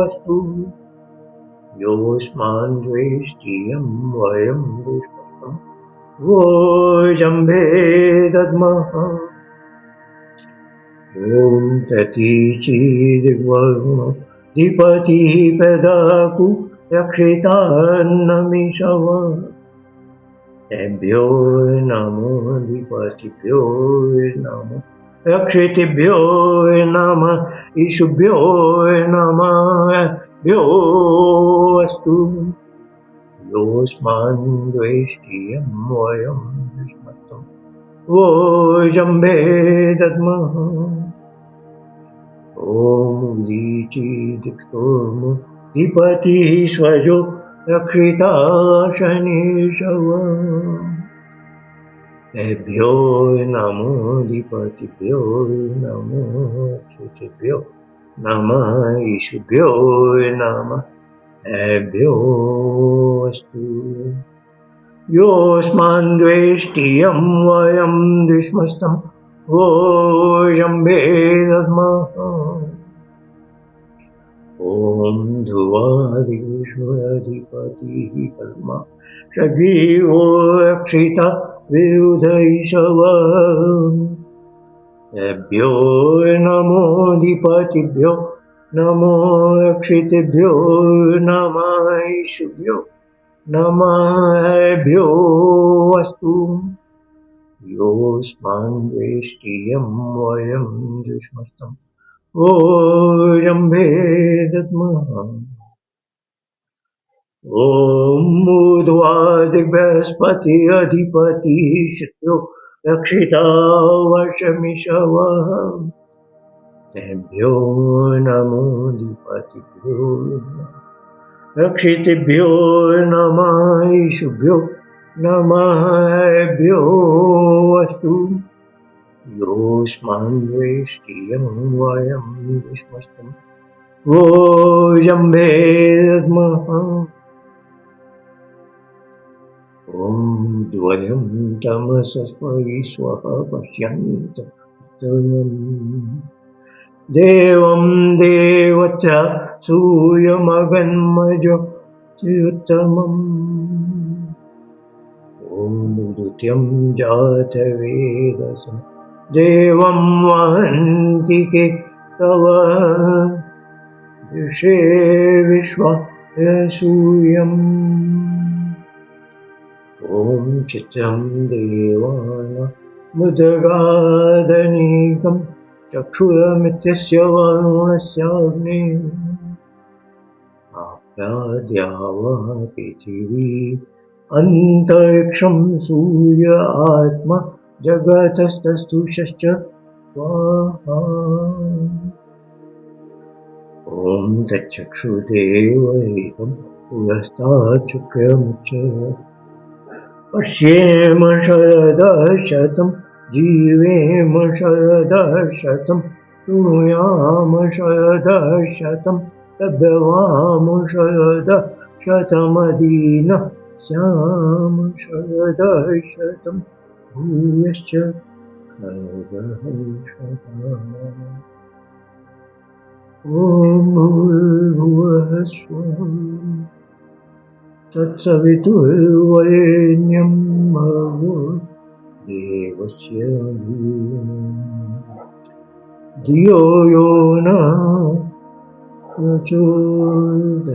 अस्तु। योऽस्मान् द्वेष्टियं वयं दुष्मस्तं भोजम्भे दद्मः। ॐ प्रतीचीर्वरुणोऽधिपतिः प्रदातु रक्षितान्नमिषवः। तेभ्यो नमोऽधिपतिभ्यो नमो रक्षितेभ्यो नमः ईशुभ्यो नमःभ्यो अस्तु। योऽस्मान् द्वेष्टियं वयं दुष्मस्तं भोजम्भे दद्मः। ॐ उदीचीदिक्तोमधिपतिः स्वजो रक्षिता शनिशवः। तेभ्यो नमोऽधिपतिभ्यो नमो रक्षितेभ्यो नमः ईशुभ्यो नमःभ्यो अस्तु। योऽस्मान् द्वेष्टियं वयं दुष्मस्तं भोजम्भे दद्मः। ॐ ध्रुवादिविश्वाधिपतिः कर्मा सजीवो रक्षिता विरुधैषवः। तेभ्यो नमोऽधिपतिभ्यो नमो रक्षितेभ्यो नमः ईशुभ्यो नमःभ्यो अस्तु। योऽस्मान् द्वेष्टियं वयं दुष्मस्तं भोजम्भे दद्मः। ॐ ऊर्ध्वादिबृहस्पतिरधिपतिः शुक्रो रक्षिता वशमिषवः। तेभ्यो नमोऽधिपतिभ्यो रक्षितेभ्यो नमः ईशुभ्यो नमःभ्यो अस्तु। योऽस्मान् द्वेष्टियं वयं दुष्मस्तं भोजम्भे दद्मः। ॐ द्वयं तमसस्मै स्वः पश्यन्त देवं देवच सूर्यमगन्मजो त्युत्तमम्। ॐ द्वितीयं जातवेदसं देवं वहन्ति केतवः। दृशे विश्वा सूर्यम्। ॐ चित्रं देवानामुदगादनीकं चक्षुरमित्यस्य वरुणस्याग्निः। आप्याद्यावः पृथिवी अन्तरिक्षं सूर्य आत्मा जगतस्तस्तुषश्च स्वाहा। ॐ तच्चक्षुर्देवैकं पुरस्तात् शुक्रमुच्यते। पश्येम शरदः शतं जीवेम शरदः शतं शृणुयाम शरदः शतं लभ्यवाम शरदः शतमदीनः स्याम शरदः शतं भूयश्च शरदः शतम्। ॐ भूर्भुवः स्वः तत्सवितुर्वरेण्यं भर्गो देवस्य धियो यो नः प्रचोदयात्।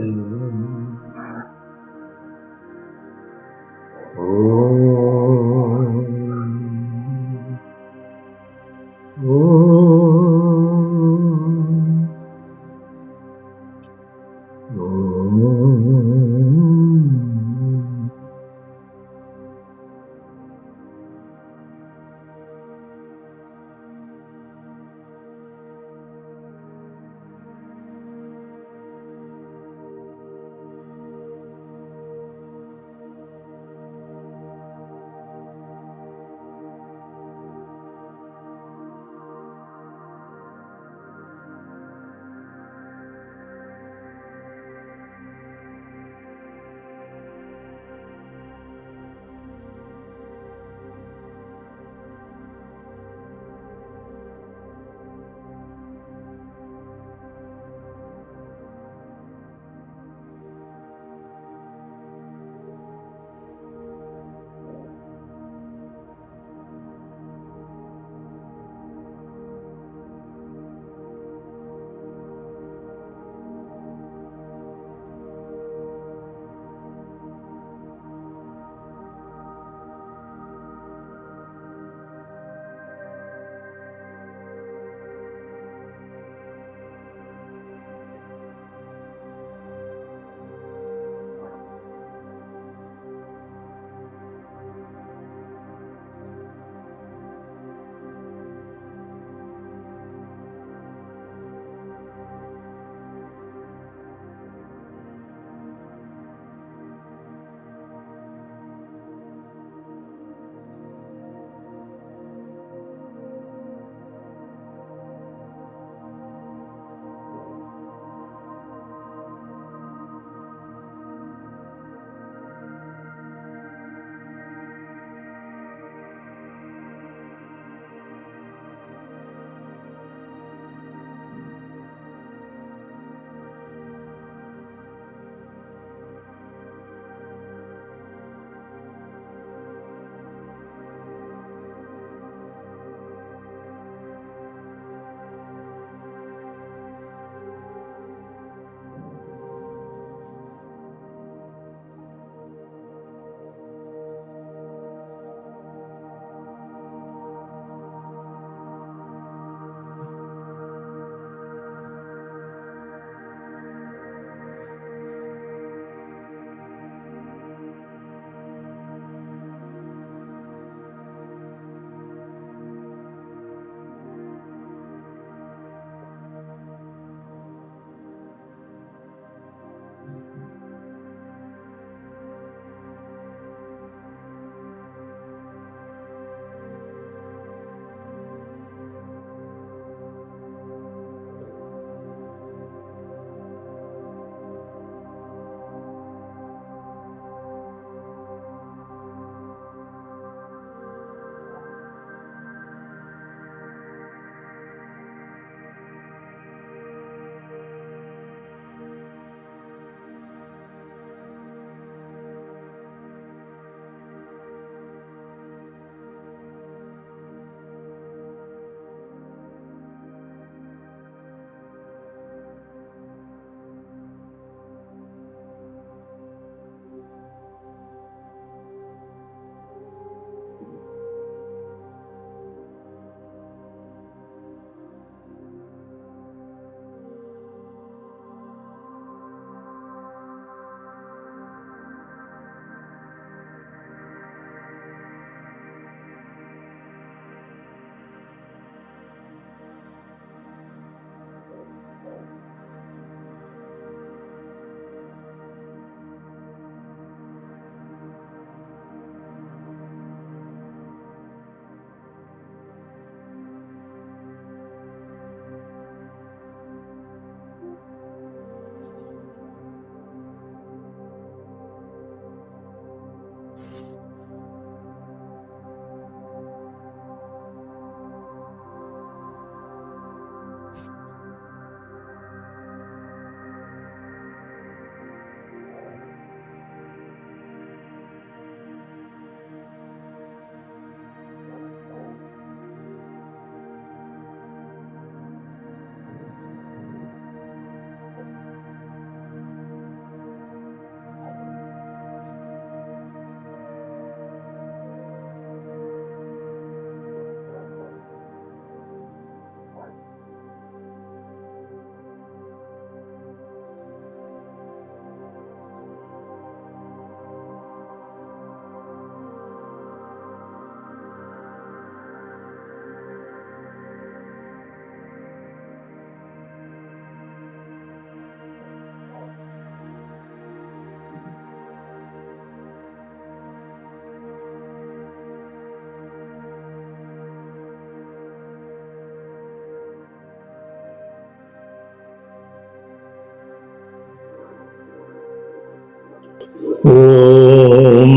ओम।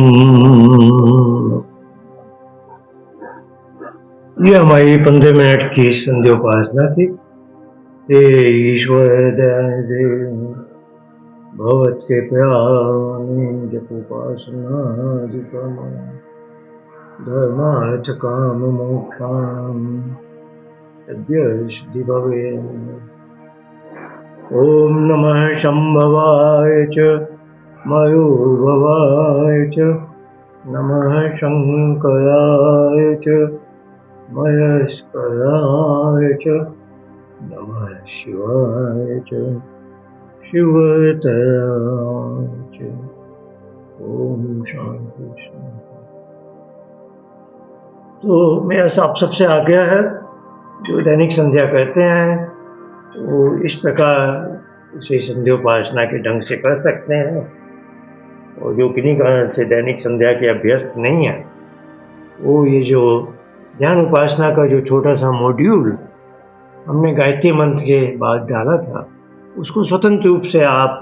ये हमारी 15 मिनट की संध्योपासना थी। हे ईश्वर दयानिधि दे, भगवत के प्यारे जपोपासना धर्मार्थ काम मोक्षाम सद्य सिद्धि भवे। ओम नमः शंभवाय च मयूरभवाय च नमः शंकराय च मयस्कराय च नमः शिवाय च शिवतराय च। ओम शांति शांति। तो मेरा आप सबसे आग्रह है, जो दैनिक संध्या करते हैं तो इस प्रकार इसे संध्योपासना के ढंग से कर सकते हैं, और जो किन्हीं कारण से दैनिक संध्या के अभ्यस्त नहीं है, वो ये जो ध्यान उपासना का जो छोटा सा मॉड्यूल हमने गायत्री मंत्र के बाद डाला था, उसको स्वतंत्र रूप से आप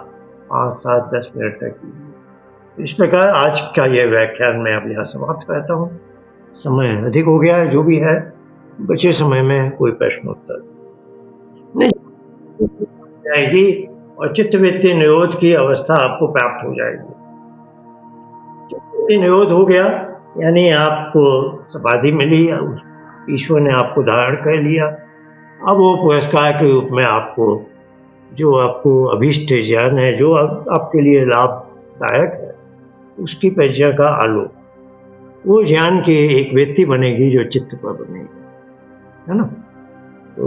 5, 7, 10 मिनट तक कीजिए। इस प्रकार आज का यह व्याख्यान मैं अब यहाँ समाप्त करता हूँ। समय अधिक हो गया है, जो भी है, बचे समय में कोई प्रश्न उत्तर नहीं जाएगी और चित्तवृत्ति निरोध की अवस्था आपको प्राप्त हो जाएगी। चित्तवृत्ति निरोध हो गया यानी आपको समाधि मिली, ईश्वर ने आपको धारण कर लिया। अब वो पुरस्कार के रूप में आपको जो आपको अभीष्ट ज्ञान है, जो आपके लिए लाभदायक है, उसकी परिचय का आलोक, वो ज्ञान की एक व्यक्ति बनेगी जो चित्त पर बनेगी, है ना। तो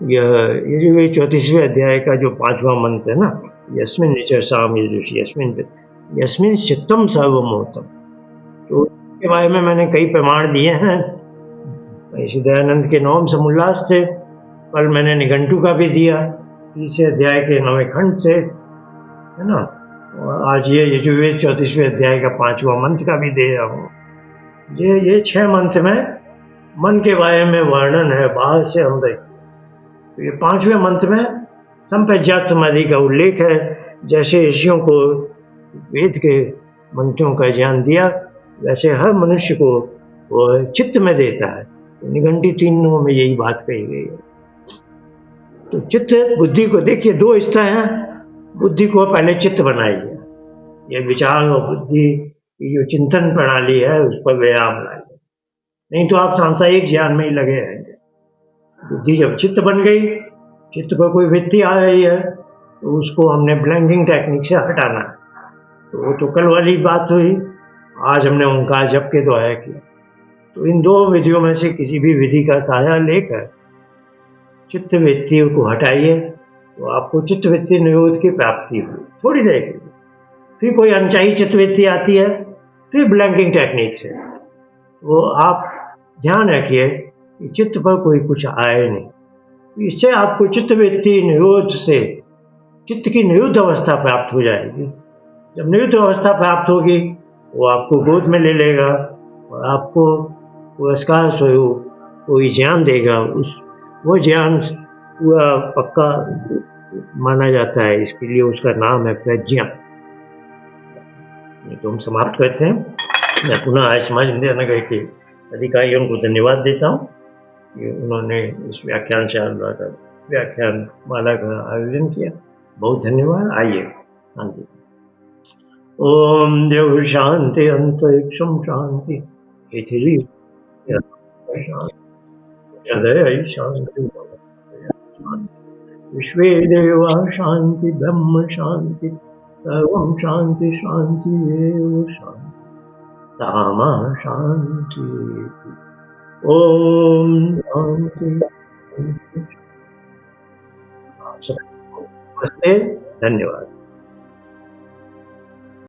ये 34वें अध्याय का जो 5वां मंत्र है ना, यस्मिन् निचरसाम यजुषि यस्मिन् चित्तम सर्वमोहतम, तो इसके बारे में मैंने कई प्रमाण दिए हैं श्री दयानंद के नवम समुल्लास से। कल मैंने निघंटु का भी दिया, 30 अध्याय के 9वें खंड से, है ना। और आज ये यजुर्वेद 34वें अध्याय का 5वां मंत्र का भी दे रहा हूँ। ये 6 मंत्र में मन के बारे में वर्णन है, बाहर से अंदर। तो ये 5वें मंत्र में संप्रज्ञात समाधि का उल्लेख है। जैसे ऋषियों को वेद के मंत्रों का ज्ञान दिया, वैसे हर मनुष्य को वो चित्त में देता है। तो निघंटी 3 में यही बात कही गई है। तो चित्त बुद्धि को देखिए, 2 हिस्सा है। बुद्धि को पहले चित्त बनाइए, ये विचार और बुद्धि की जो चिंतन प्रणाली है उस पर व्यायाम लाइए, नहीं तो आप सांसारिक ज्ञान में ही लगे रहेंगे। बुद्धि जब चित्त बन गई, चित्त पर कोई वृत्ति आ रही है तो उसको हमने ब्लैंकिंग टेक्निक से हटाना है। तो वो तो कल वाली बात हुई, आज हमने ओंकार जप के द्वारा किया। तो इन 2 विधियों में से किसी भी विधि का सहारा लेकर चित्त वृत्तियों को हटाइए, तो आपको चित्त वृत्ति निरोध की प्राप्ति हुई थोड़ी देर के लिए। फिर कोई अनचाही चित्त वृत्ति आती है, फिर ब्लैंकिंग टेक्निक से वो आप ध्यान रखिए कि चित्त पर कोई कुछ आए नहीं। इससे आपको चित्त वृत्ति निरोध से चित्त की निरुद्ध अवस्था प्राप्त हो जाएगी। जब निरुद्ध अवस्था प्राप्त होगी, वो आपको गोद में ले लेगा और आपको पुरस्कार स्वरूप कोई ज्ञान देगा। वो ज्ञान पूरा पक्का माना जाता है, इसके लिए उसका नाम है प्रज्ञा। तो हम समाप्त करते हैं। मैं पुनः आज समाज इंडिया नगर के अधिकारियों को धन्यवाद देता हूँ कि उन्होंने इस व्याख्यान व्याख्यान माला का आयोजन किया। बहुत धन्यवाद। आइए शांति। ओम देव शांति अंतरिक्षम शांति पृथ्वी हृदय शांति विश्वे देवा शांति ब्रह्म शांति सर्वं शांति शांति एव शांति सामा शांति। ओम शांति। नमस्ते, धन्यवाद।